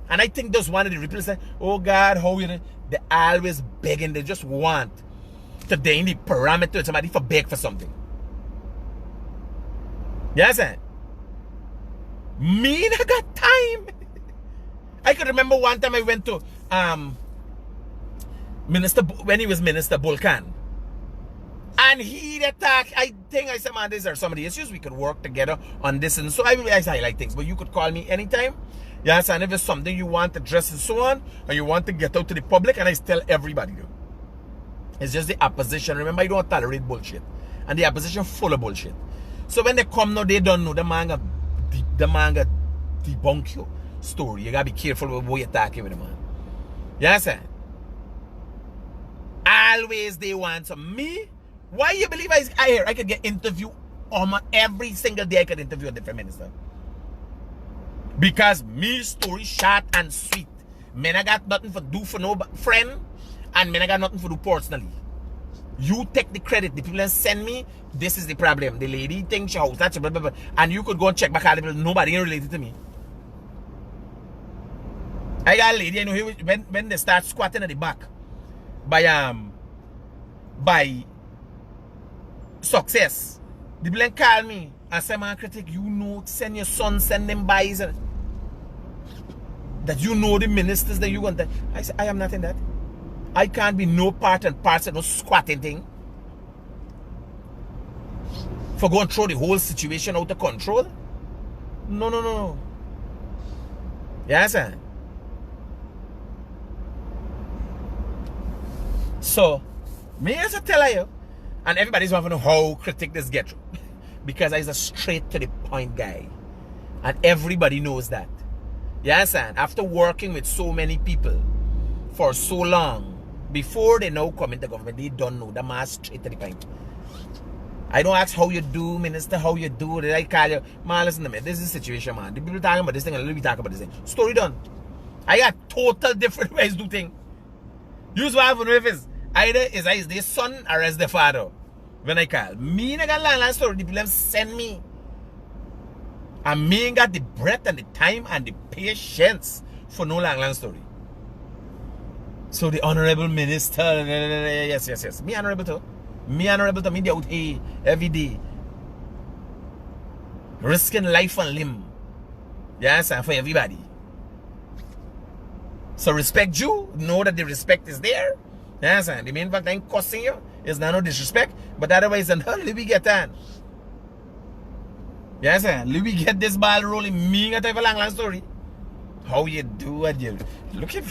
And I think those one of the people say, oh God, how you know? They always begging, they just want to day in the parameter of somebody for beg for something. Yes, sir. Me, I got time. I could remember one time I went to when he was Minister Bulkan. And he attacked, I think I said, man, these are some of the issues we could work together on this. And so I highlight things, but you could call me anytime. Yes, and if it's something you want to address and so on, or you want to get out to the public, and I tell everybody, it's just the opposition. Remember, I don't tolerate bullshit. And the opposition full of bullshit. So when they come now, they don't know the manga debunk your story. You gotta be careful with what you're talking with the man. Yes, sir. Always they want some. Me, why you believe I could get interview almost every single day? I could interview a different minister. Because me story short and sweet. Me I got nothing for do for no friend, and me I got nothing for do personally. You take the credit. The people send me, this is the problem. The lady thinks she house, that's blah, blah, blah. And you could go and check back all the people. Nobody ain't related to me. I got a lady, I know when they start squatting at the back by success. The people call me and say, man, critic, you know, send your son, send them buys. That you know the ministers that you want that. I say, I am not in that. I can't be no part and parcel, no squatting thing. For going through the whole situation out of control. No. Yes, sir. So, me as I tell you, and everybody's want to know how critic this get through. Because I'm a straight to the point guy. And everybody knows that. Yes, and after working with so many people for so long, before they now come into government, they don't know the man straight to the point. I don't ask how you do, minister, how you do. Did I call you? Man, listen to me. This is the situation, man. The people talking about this thing, and let me talk about this thing. Story done. I got total different ways to do things. Use what I have to know if it's either is their son or is their father. When I call. Me I got long story. The people send me. And me ain't got the breath and the time and the patience for no long story. So the honorable minister, yes. Me honorable too. Me honorable to me out here every day. Risking life and limb. You understand? For everybody. So respect you. Know that the respect is there. You understand? The main fact I'm cussing you is not no disrespect. But otherwise, let me get on. You understand? Let me get this ball rolling. Me a type of long story. How you do it? You look at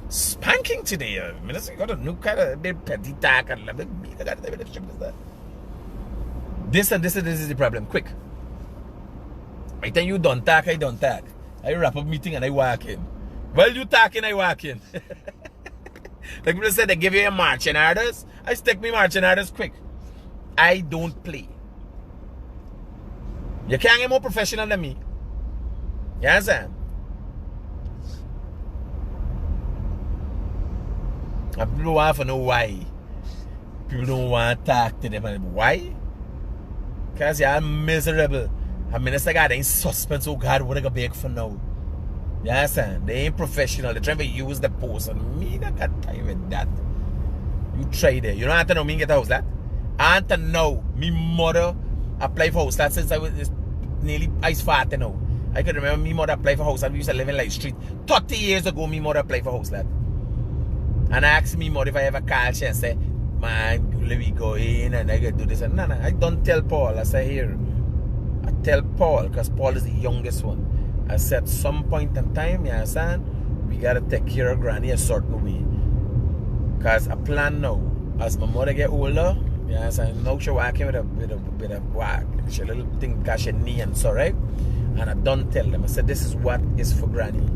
spanking today. I mean, you got a new kind of bit petty tack and a bit meat. This is the problem. Quick. I tell you don't talk, I don't talk. I wrap up meeting and I walk in. While you talking, I walk in. Like people said, they give you your marching orders. I stick me marching orders quick. I don't play. You can't get more professional than me. You understand? And people want to know why. People don't want to talk to them. Why? Because you're miserable. I mean, it's like they ain't suspense. Oh God, what I got beg for now? You understand? They ain't professional. They're trying to use the post. And me, I got time with that. You try there. You don't have to know me get a house that. I have to know me mother apply for house that since I was nearly ice fat now. I can remember me mother apply for house that we used to live in Light Street. 30 years ago, me mother apply for house that. And I asked me mother if I ever call she and say, man, let me go in and I can do this. And no, I don't tell Paul. I say here. I tell Paul, because Paul is the youngest one. I said, some point in time, you understand, we gotta take care of Granny a certain way. Because I plan now, as my mother get older, you understand, now she walking with a walk. She little thing because she knee and so, right? And I don't tell them. I said, this is what is for Granny.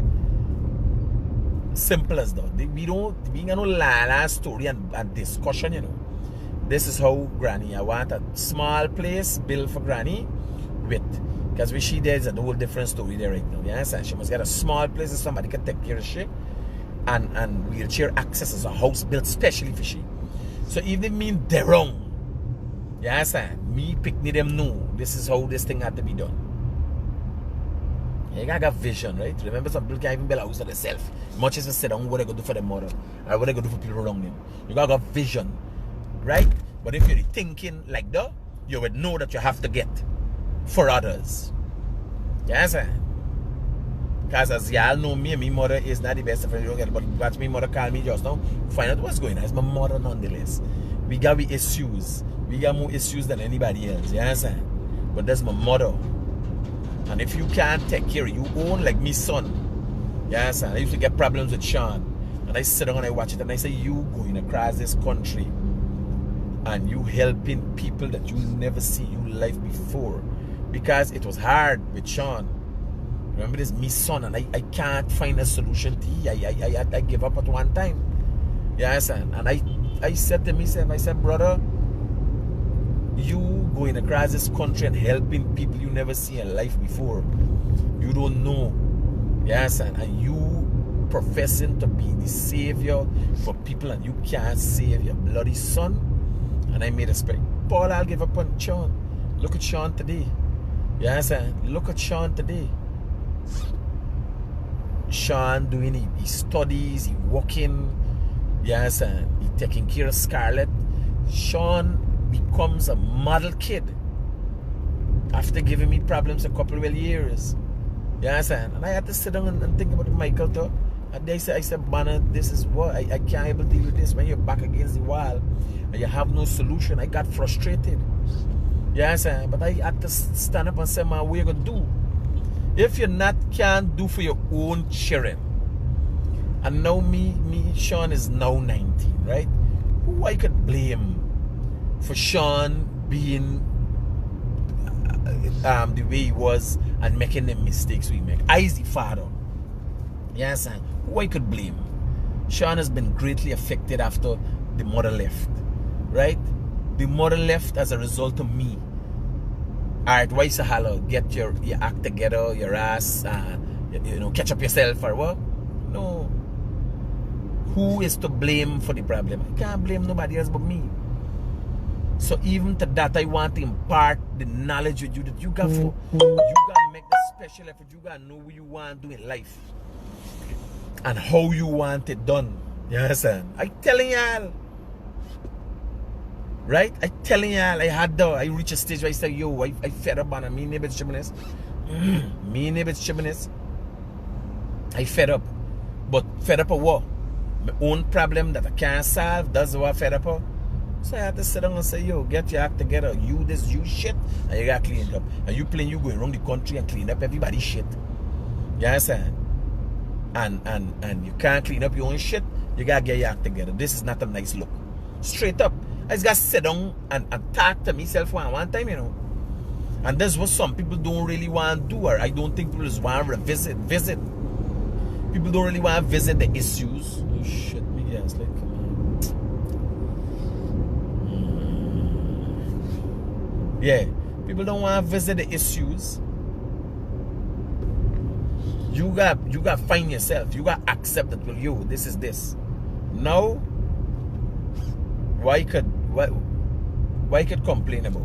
Simple as that. We got no la story and discussion, you know. This is how Granny, I want a small place built for Granny with. Because we see there's a whole different story there right now. You understand? She must get a small place that somebody can take care of she. And wheelchair access is a house built specially for she. So even if mean they're wrong, you understand? Me picking them know this is how this thing had to be done. You gotta have vision, right? Remember, some people can't even build a house for themselves. Much as they sit down, what they gonna do for their mother, or what they gonna do for people around them. You gotta have vision, right? But if you're thinking like that, you would know that you have to get for others. You understand? Because as y'all know me, my mother is not the best friend you don't get. But watch me mother call me just now, find out what's going on. It's my mother nonetheless. We got issues. We got more issues than anybody else. You understand? But that's my mother. And if you can't take care of your own, like me son, you understand? I used to get problems with Sean. And I sit down and I watch it and I say, you going across this country and you helping people that you never see in your life before. Because it was hard with Sean. Remember, this me son and I can't find a solution to it. I give up at one time. You understand? And I said to myself, I said, brother, you going across this country and helping people you never see in life before. You don't know. You understand? And you professing to be the savior for people and you can't save your bloody son. And I made a spec. Paul, I'll give up on Sean. Look at Sean today. You understand? Look at Sean today. Sean doing he studies, he working. You understand? He taking care of Scarlett. Sean becomes a model kid after giving me problems a couple of years. You understand? And I had to sit down and think about Michael too. And I said, Banner, this is what I can't able to deal with this when you're back against the wall and you have no solution. I got frustrated. You understand? But I had to stand up and say, man, what you gonna do? If you can't do for your own children, and now Sean is now 19, right? Who I could blame for Sean being the way he was and making the mistakes we make? I is the father. You understand? Who I could blame? Sean has been greatly affected after the mother left, right? The mother left as a result of me. Alright, why so hello? Get your act together, your ass, you know, catch up yourself or what? No. Who is to blame for the problem? I can't blame nobody else but me. So even to that, I want to impart the knowledge with you that you got for. You got to make the special effort. You got to know what you want to do in life. And how you want it done. You understand? I'm telling y'all. Right? I telling y'all, I reached a stage where I said, yo, I fed up on me neighbors chimneys. Me neighbors chimneys. I fed up. But fed up of what? My own problem that I can't solve, that's what I fed up of. So I had to sit down and say, yo, get your act together. You shit, and you gotta clean it up. And you going around the country and clean up everybody's shit. You understand? And you can't clean up your own shit, you gotta get your act together. This is not a nice look. Straight up. I just gotta sit down and talk to myself one time, you know. And that's what some people don't really want to do, or I don't think people just want to visit. People don't really want to visit the issues. Oh shit, me guys, like, come on. Yeah, people don't want to visit the issues. You got to find yourself. You got to accept that, well, yo, this is this. Now, why could complain about?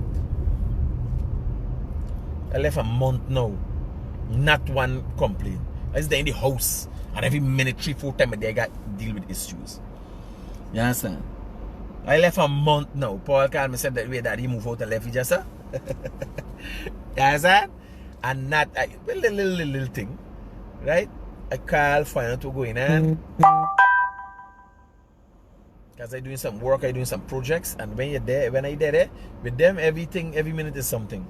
I left a month now, not one complaint. I was there in the house, and every minute, 3-4 times a day, I got to deal with issues. You understand? I left a month now. Paul called me, said that way that he moved out and left with just, sir. You understand? And not a little thing, right? I call, find out what's going on. Because I'm doing some work, I'm doing some projects, and when I'm there with them, everything, every minute is something.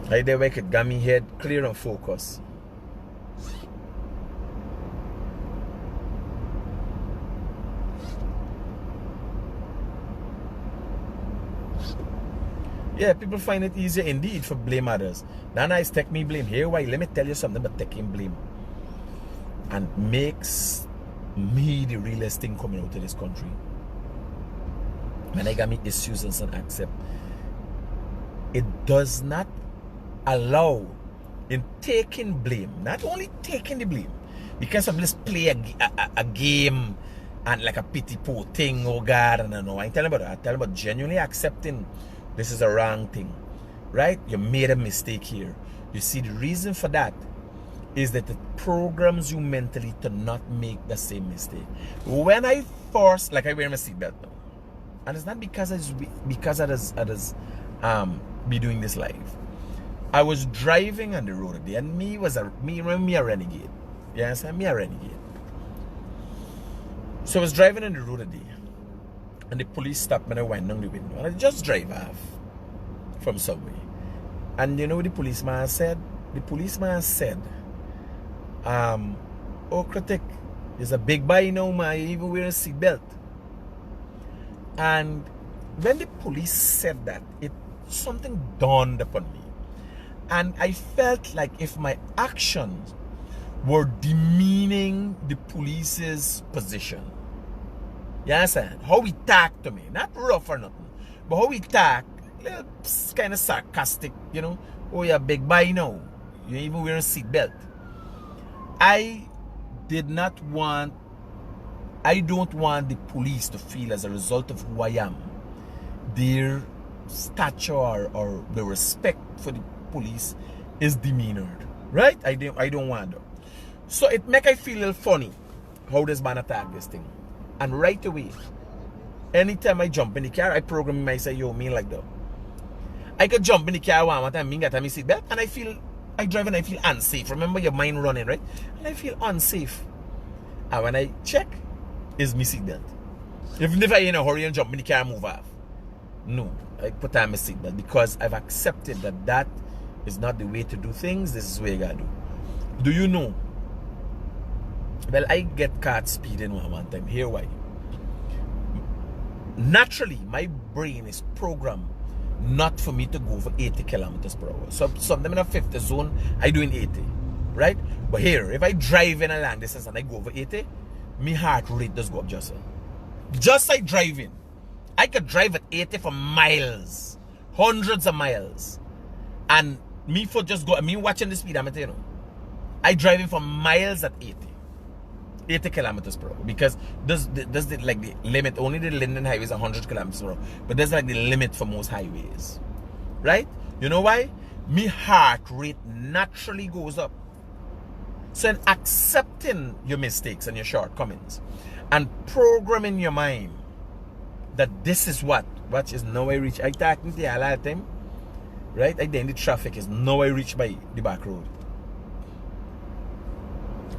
Right there, where I could get me head clear and focus. Yeah, people find it easier indeed for blame others. Then I take me blame. Here, why? Let me tell you something about taking blame. And makes me the realest thing coming out of this country. When I got me issues and some accept, it does not allow in taking blame, not only taking the blame, because some just play a game and like a pity poor thing, oh God, and I know. I ain't telling about that. I tell about genuinely accepting this is a wrong thing, right? You made a mistake here. You see, the reason for that is that it programs you mentally to not make the same mistake. When I force, like I wear my seatbelt now, and it's not because others be doing this live. I was driving on the road today, and me a renegade. Yes, I'm a renegade. So I was driving on the road today, and the police stopped me and I went down the window, and I just drive off from Subway. And you know what the policeman said? The policeman said, oh, Critic, there's a big boy now, man, you even wearing a seatbelt. And when the police said that, something dawned upon me. And I felt like if my actions were demeaning the police's position. You understand? How he talk to me, not rough or nothing, but how he talk, kind of sarcastic, you know. Oh, you're a big boy now, you even wearing a seatbelt. I don't want the police to feel, as a result of who I am, their stature or the respect for the police is demeanored, right? I don't want that. So it make I feel a little funny how this man attack this thing. And right away, anytime I jump in the car, I program myself, yo, me like that. I could jump in the car one time, me get a seatbelt, and I drive and I feel unsafe. Remember your mind running, right? And I feel unsafe. And when I check, it's my seatbelt. Even if I in a hurry and jump in the car and move off. No, I put on my seatbelt because I've accepted that is not the way to do things. This is what you gotta do. Do you know? Well, I get caught speeding one time. Here why? Naturally, my brain is programmed not for me to go for 80 kilometers per hour. So sometimes in a 50 zone, I doing 80, right? But here, if I drive in a long distance and I go over 80, my heart rate does go up just like driving. I could drive at 80 for miles, hundreds of miles, and me foot just go. Me watching the speedometer, you know, I driving for miles at 80 kilometers per hour, because there's like the limit. Only the Linden highway is 100 kilometers per hour, but there's like the limit for most highways, right? You know why? Me heart rate naturally goes up. So in accepting your mistakes and your shortcomings and programming your mind that this is what is no I reach. I talking to you all the time. Right? I then the traffic is no I reach by the back road.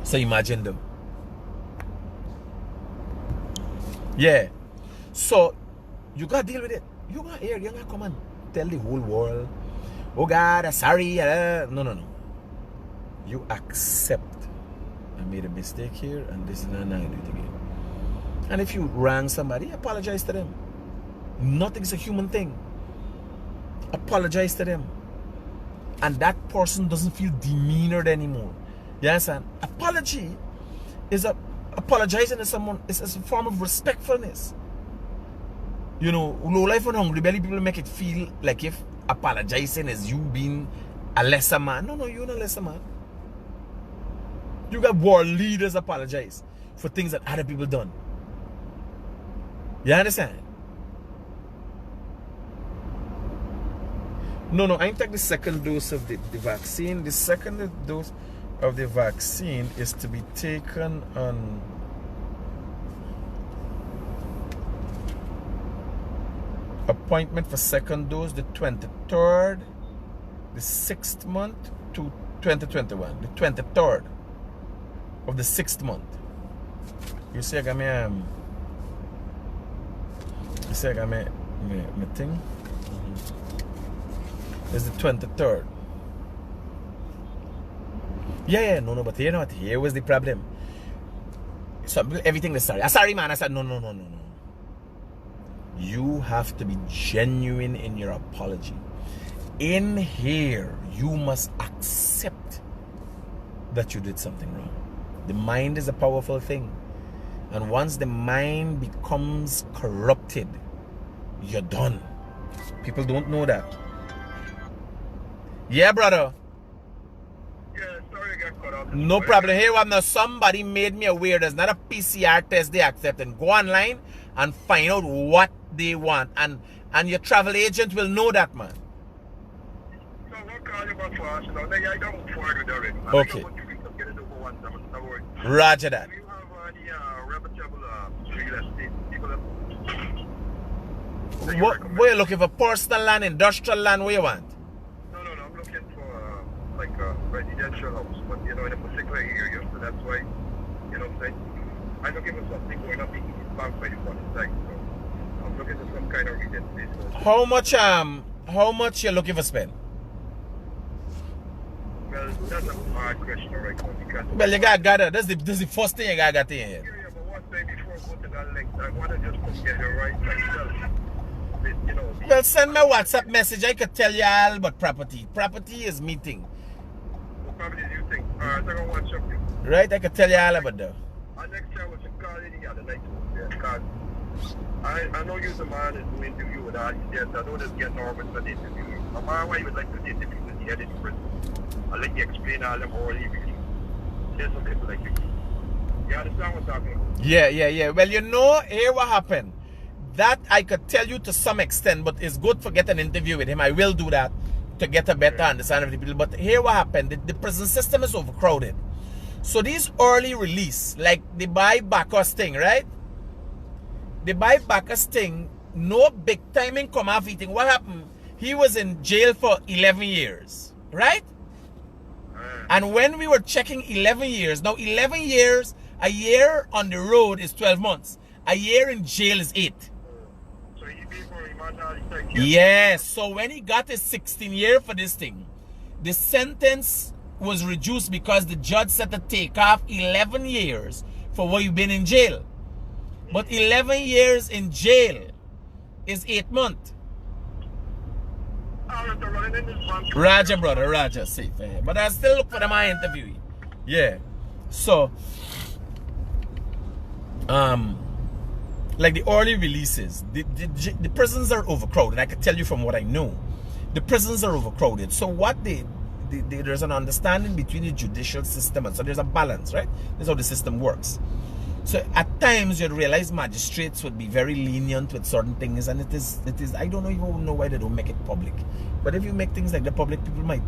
So imagine them. Yeah. So you gotta deal with it. You gotta hear, you gotta come and tell the whole world, oh God, I'm sorry. No. You accept I made a mistake here and this is not how I do it again. And if you wrong somebody, apologize to them. Nothing's a human thing. Apologize to them. And that person doesn't feel demeanored anymore. You understand? Apology is apologizing to someone is a form of respectfulness. You know, low life and hungry belly people make it feel like if apologizing is you being a lesser man. No, you're not a lesser man. You got world leaders apologize for things that other people done. You understand? No, I take the second dose of the vaccine. The second dose of the vaccine is to be taken on appointment for second dose the 23rd, the 6th month to 2021, the 23rd of the 6th month. You see I got me you see I got me thing. It's the 23rd. Yeah, no, but you know what? Here was the problem. So everything is sorry. Sorry, man. I said no. You have to be genuine in your apology. In here, you must accept that you did something wrong. The mind is a powerful thing. And once the mind becomes corrupted, you're done. People don't know that. Yeah, brother. Yeah, sorry I got cut off. No problem. Here, now somebody made me aware there's not a PCR test they accept. And go online and find out what they want. And your travel agent will know that, man. So we'll call you back for us. I don't move forward with that already. Okay. Roger that. Do you have any reputable real estate people? What you looking for? Personal land, industrial land? What you want? No, I'm looking for like a residential house, but you know, in a particular area, so that's why, you know what I'm saying? I'm looking for something going up in East Bank by the funny side, so I'm looking for some kind of real estate. How much you looking for spend? Well, that's a hard question right now because... Well, you gotta, that's the first thing you gotta get in here. Yeah, but one thing before I go to that length, I want to just come get the right myself. You know, Well, send me a WhatsApp message. I could tell you all about property. Property is meeting. what property do you think? Alright, so I'm going to watch something. Right? I could tell you all about that. Next time I was calling the other night, because I know you're the man who's doing interview with all these guests. I know there's getting nervous for the interview. I'm why you would like to do the interview with the editing person. I'll let you explain all them all everything. There's some people like you. You understand what I'm talking about? Yeah. Well, you know, here what happened. That I could tell you to some extent, but it's good for get an interview with him. I will do that to get a better understanding of the people. But here what happened. The prison system is overcrowded. So these early release, like the buy Bacchus thing, right? The buy Bacchus thing, no big time income after eating. What happened? He was in jail for 11 years, right? And when we were checking 11 years, now 11 years, a year on the road is 12 months. A year in jail is 8. So he paid for him and all this time. Yes. So when he got his 16 year for this thing, the sentence was reduced because the judge said to take off 11 years for what you've been in jail. But 11 years in jail is 8 months. Roger, brother, Roger, safe. But I still look for them I interview. Yeah. So, like the early releases, the prisons are overcrowded. I can tell you from what I know. The prisons are overcrowded. So what there's an understanding between the judicial system, and so there's a balance, right? That's how the system works. So at times you'd realize magistrates would be very lenient with certain things, and it is I don't even know why they don't make it public. But if you make things like the public, people might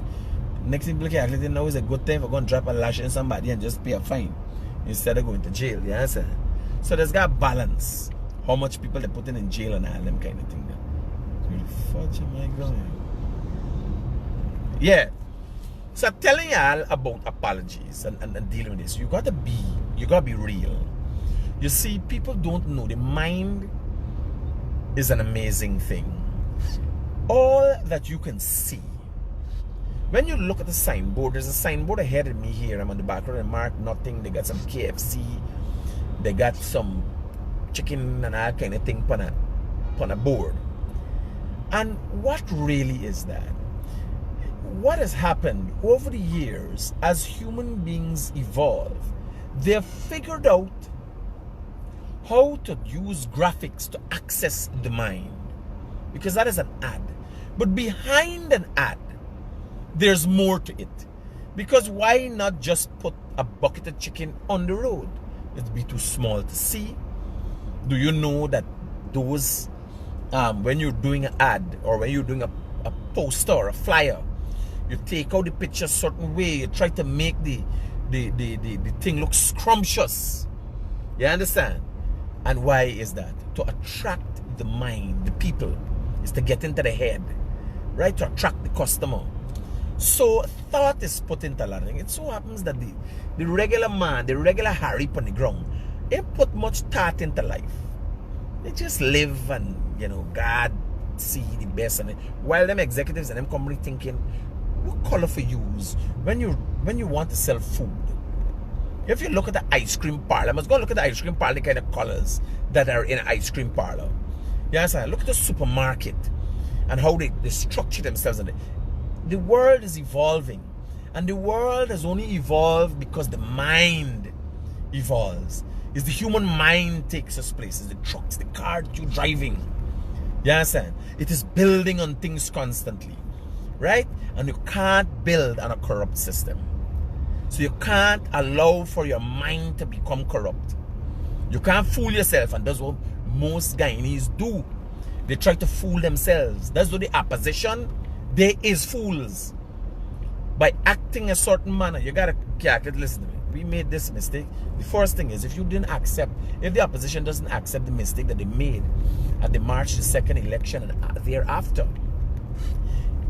Next thing people calculate now is a good time for going to drop a lash in somebody and just pay a fine instead of going to jail. You understand? So there's got balance. How much people they put in jail and all them kind of thing. Fudge am I going? Yeah. So telling y'all about apologies and dealing with this, you gotta be real. You see, people don't know the mind is an amazing thing. All that you can see. When you look at the signboard, there's a signboard ahead of me here. I'm on the back road and mark nothing. They got some KFC. They got some chicken and all kind of thing on a board. And what really is that? What has happened over the years as human beings evolve, they've figured out how to use graphics to access the mind. Because that is an ad. But behind an ad, there's more to it. Because why not just put a bucket of chicken on the road? It'd be too small to see. Do you know that those, when you're doing an ad or when you're doing a poster or a flyer, you take out the picture a certain way, you try to make the thing look scrumptious. You understand? And why is that? To attract the mind, the people. Is to get into the head. Right? To attract the customer. So thought is put into learning. It so happens that the regular man, the regular Harry on the ground, they put much thought into life. They just live and, God see the best in it. While them executives and them company thinking, what color for use when you want to sell food? If you look at the ice cream parlor, I must go look at the ice cream parlor, the kind of colors that are in an ice cream parlor. Yes, I look at the supermarket and how they structure themselves in it. The world is evolving, and the world has only evolved because the mind evolves. It's the human mind takes us places, the trucks, the cars you're driving. You understand? It is building on things constantly, right? And you can't build on a corrupt system. So you can't allow for your mind to become corrupt. You can't fool yourself, and that's what most Guyanese do. They try to fool themselves. That's what the opposition, they is fools. By acting a certain manner, you gotta calculate, listen to me. We made this mistake. The first thing is, if you didn't accept, if the opposition doesn't accept the mistake that they made at the March the 2nd election and thereafter,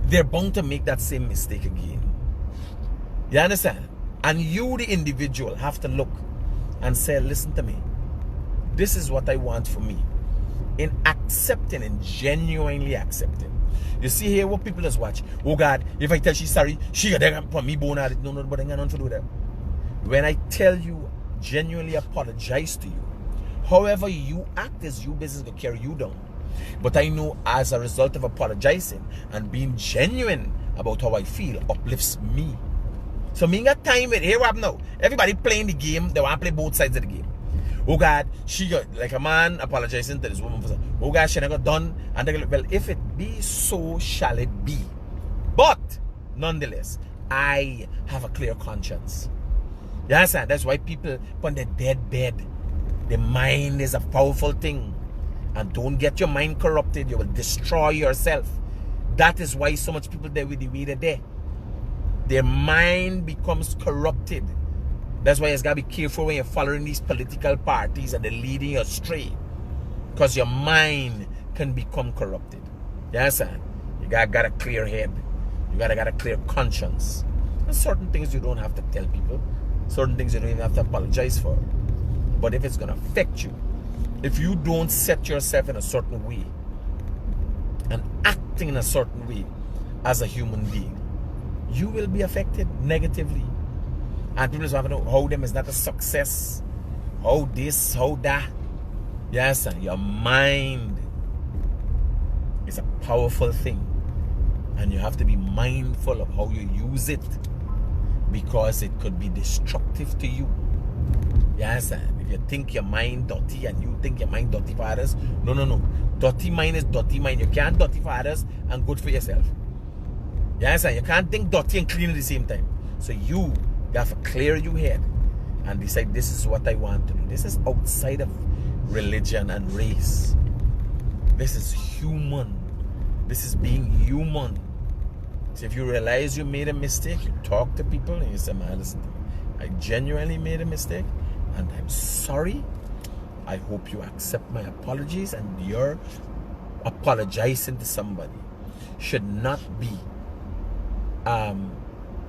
they're bound to make that same mistake again. You understand? And you, the individual, have to look and say, listen to me. This is what I want for me. In accepting and genuinely accepting. You see here what people just watch. Oh God, if I tell she's sorry, she got put me bone at it. No, but I got nothing to do that. When I tell you, genuinely apologize to you. However you act is your business to carry you down. But I know as a result of apologizing and being genuine about how I feel uplifts me. So me got time with here what now. Everybody playing the game, they want to play both sides of the game. Oh God, she got like a man apologizing to this woman for saying, oh God, she never done. And they go, well, if it be so, shall it be. But nonetheless, I have a clear conscience. You understand? That's why people on their dead bed, the mind is a powerful thing. And don't get your mind corrupted. You will destroy yourself. That is why so much people there with the way they're there. Their mind becomes corrupted. That's why you got to be careful when you're following these political parties and they're leading you astray. Because your mind can become corrupted. You understand? You got a clear head. You got a clear conscience. There's certain things you don't have to tell people. Certain things you don't even have to apologize for. But if it's going to affect you, if you don't set yourself in a certain way and acting in a certain way as a human being, you will be affected negatively. And people just want to know how them is not a success. How this, how that. Yes, and your mind is a powerful thing. And you have to be mindful of how you use it. Because it could be destructive to you. Yes, and if you think your mind dirty and you think your mind dirty for others, no. Dirty mind is dirty mind. You can't dirty for others and good for yourself. Yes, and you can't think dirty and clean at the same time. So you have to clear your head and decide, this is what I want to do. This is outside of religion and race. This is human. This is being human. So if you realize you made a mistake, you talk to people and you say, man, listen to me. I genuinely made a mistake and I'm sorry. I hope you accept my apologies, and your apologizing to somebody should not be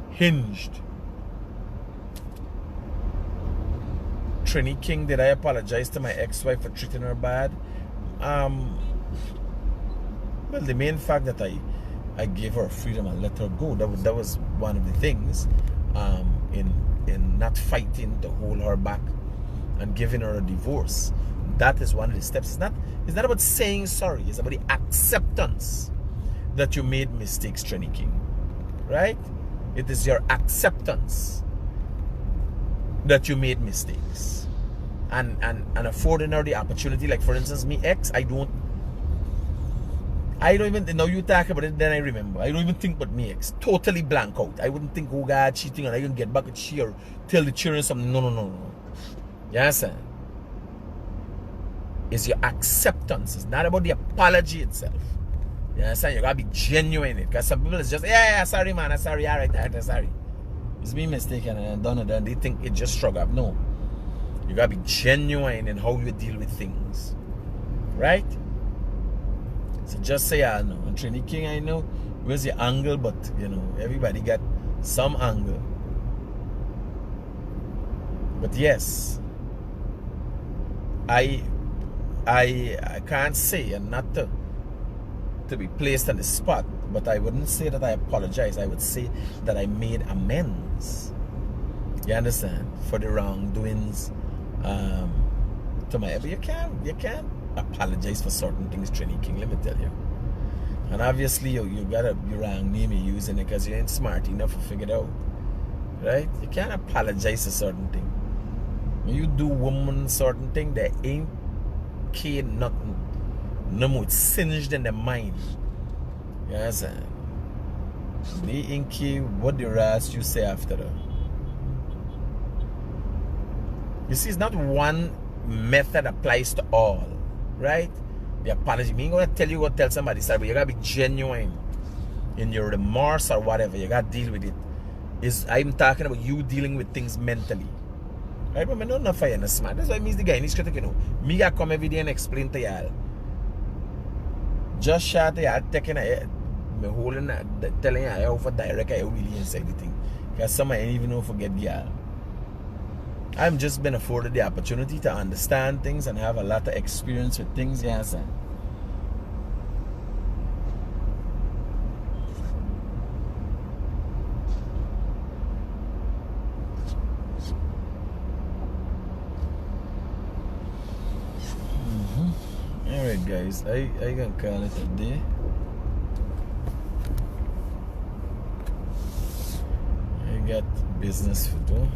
hinged. Trini King, did I apologize to my ex-wife for treating her bad? Well, the main fact that I gave her freedom and let her go, that was one of the things in not fighting to hold her back and giving her a divorce. That is one of the steps. It's not about saying sorry. It's about the acceptance that you made mistakes, Trini King. Right? It is your acceptance that you made mistakes. And affording her the opportunity. Like, for instance, me ex, I don't even, now you talk about it, then I remember. I don't even think about me ex. Totally blank out. I wouldn't think, oh God, cheating, and I can get back at she or tell the children something. No. You understand? It's your acceptance. It's not about the apology itself. You understand? You gotta be genuine in it. Because some people is just, yeah, sorry man, I'm sorry, alright, sorry. It's me mistaken and I done it, and they think it just shrug up. No. You gotta be genuine in how you deal with things. Right? So just say, I know. And Trini King, I know where's your angle, but you know, everybody got some angle. But yes, I can't say, and not to be placed on the spot, but I wouldn't say that I apologize. I would say that I made amends. You understand? For the wrongdoings to my, but you can't apologize for certain things, Trini King, let me tell you. And obviously you got a wrong name you're using it because you ain't smart enough to figure it out. Right? You can't apologize for certain things. When you do woman certain thing, they ain't care nothing. No more, it's singed in the mind. You understand? They ain't care what the rest you say after that. You see, it's not one method applies to all. Right? The apology. Me ain't gonna tell you what tell somebody sorry, but you gotta be genuine in your remorse or whatever. You gotta deal with it. I'm talking about you dealing with things mentally. Right? But I don't know if I understand. That's why means the Guyanese Critic, you know. Me I come every day and explain to y'all. Just shot y'all taking a me holding telling y'all how for direct I really inside everything. Because some I ain't even know forget y'all. I've just been afforded the opportunity to understand things and have a lot of experience with things, you understand? Alright guys, I can call it a day. I got business to do.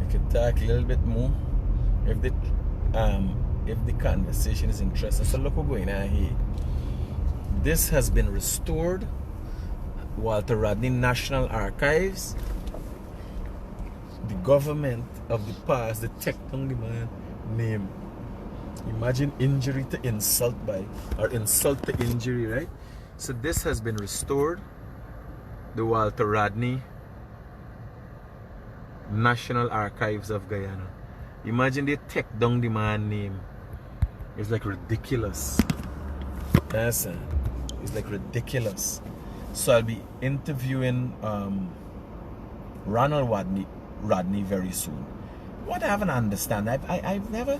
Could talk a little bit more if the conversation is interesting. So look what's going on here. This has been restored. Walter Rodney National Archives. The government of the past, they take down the man name. Imagine injury to insult by, or insult to injury, right? So this has been restored. The Walter Rodney National Archives of Guyana. Imagine they take down the man name. It's like ridiculous. Yes, it's like ridiculous. So I'll be interviewing Ronald Rodney very soon. What I haven't understand, I've never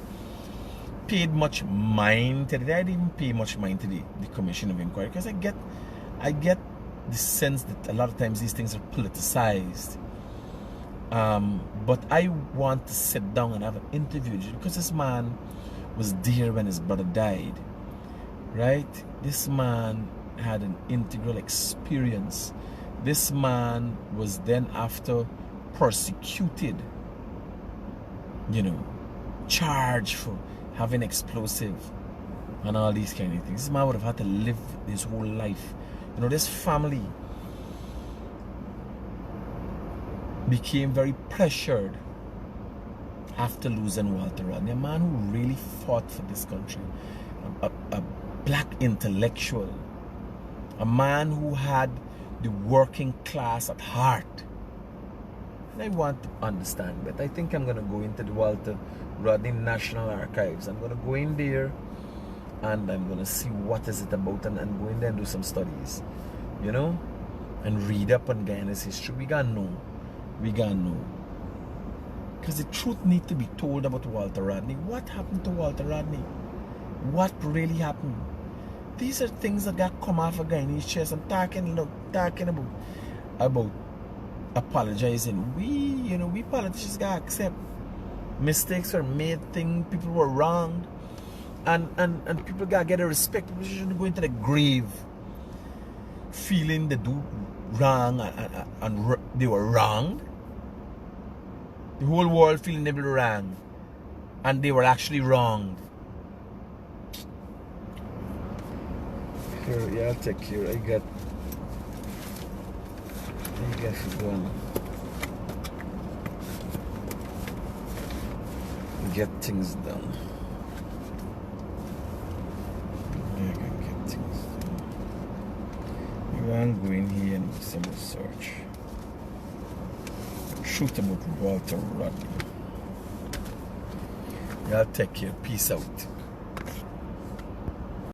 paid much mind to it. I didn't even pay much mind to the Commission of Inquiry because I get the sense that a lot of times these things are politicized. But I want to sit down and have an interview because this man was there when his brother died, right? This man had an integral experience. This man was then after persecuted, you know, charged for having explosive and all these kind of things. This man would have had to live his whole life. You know, this family became very pressured after losing Walter Rodney, a man who really fought for this country, a black intellectual, A man who had the working class at heart. And I want to understand, but I think I'm going to go into the Walter Rodney National Archives. I'm going to go in there and I'm going to see what is it about, and go in there and do some studies, you know, and read up on Guyanese history. We got to know. Because the truth needs to be told about Walter Rodney. What happened to Walter Rodney? What really happened? These are things that got come off of Guyanese chest. I'm talking about apologizing. We politicians gotta accept mistakes were made, people were wronged, and people gotta get a respect. People shouldn't go into the grave feeling they do wrong and they were wronged. The whole world feeling they were wrong and they were actually wronged. Here, yeah, I'll take care. I got to get things done. I can get things done. You want to go in here and do some research. Truth about Walter Rodney. Y'all take care. Peace out.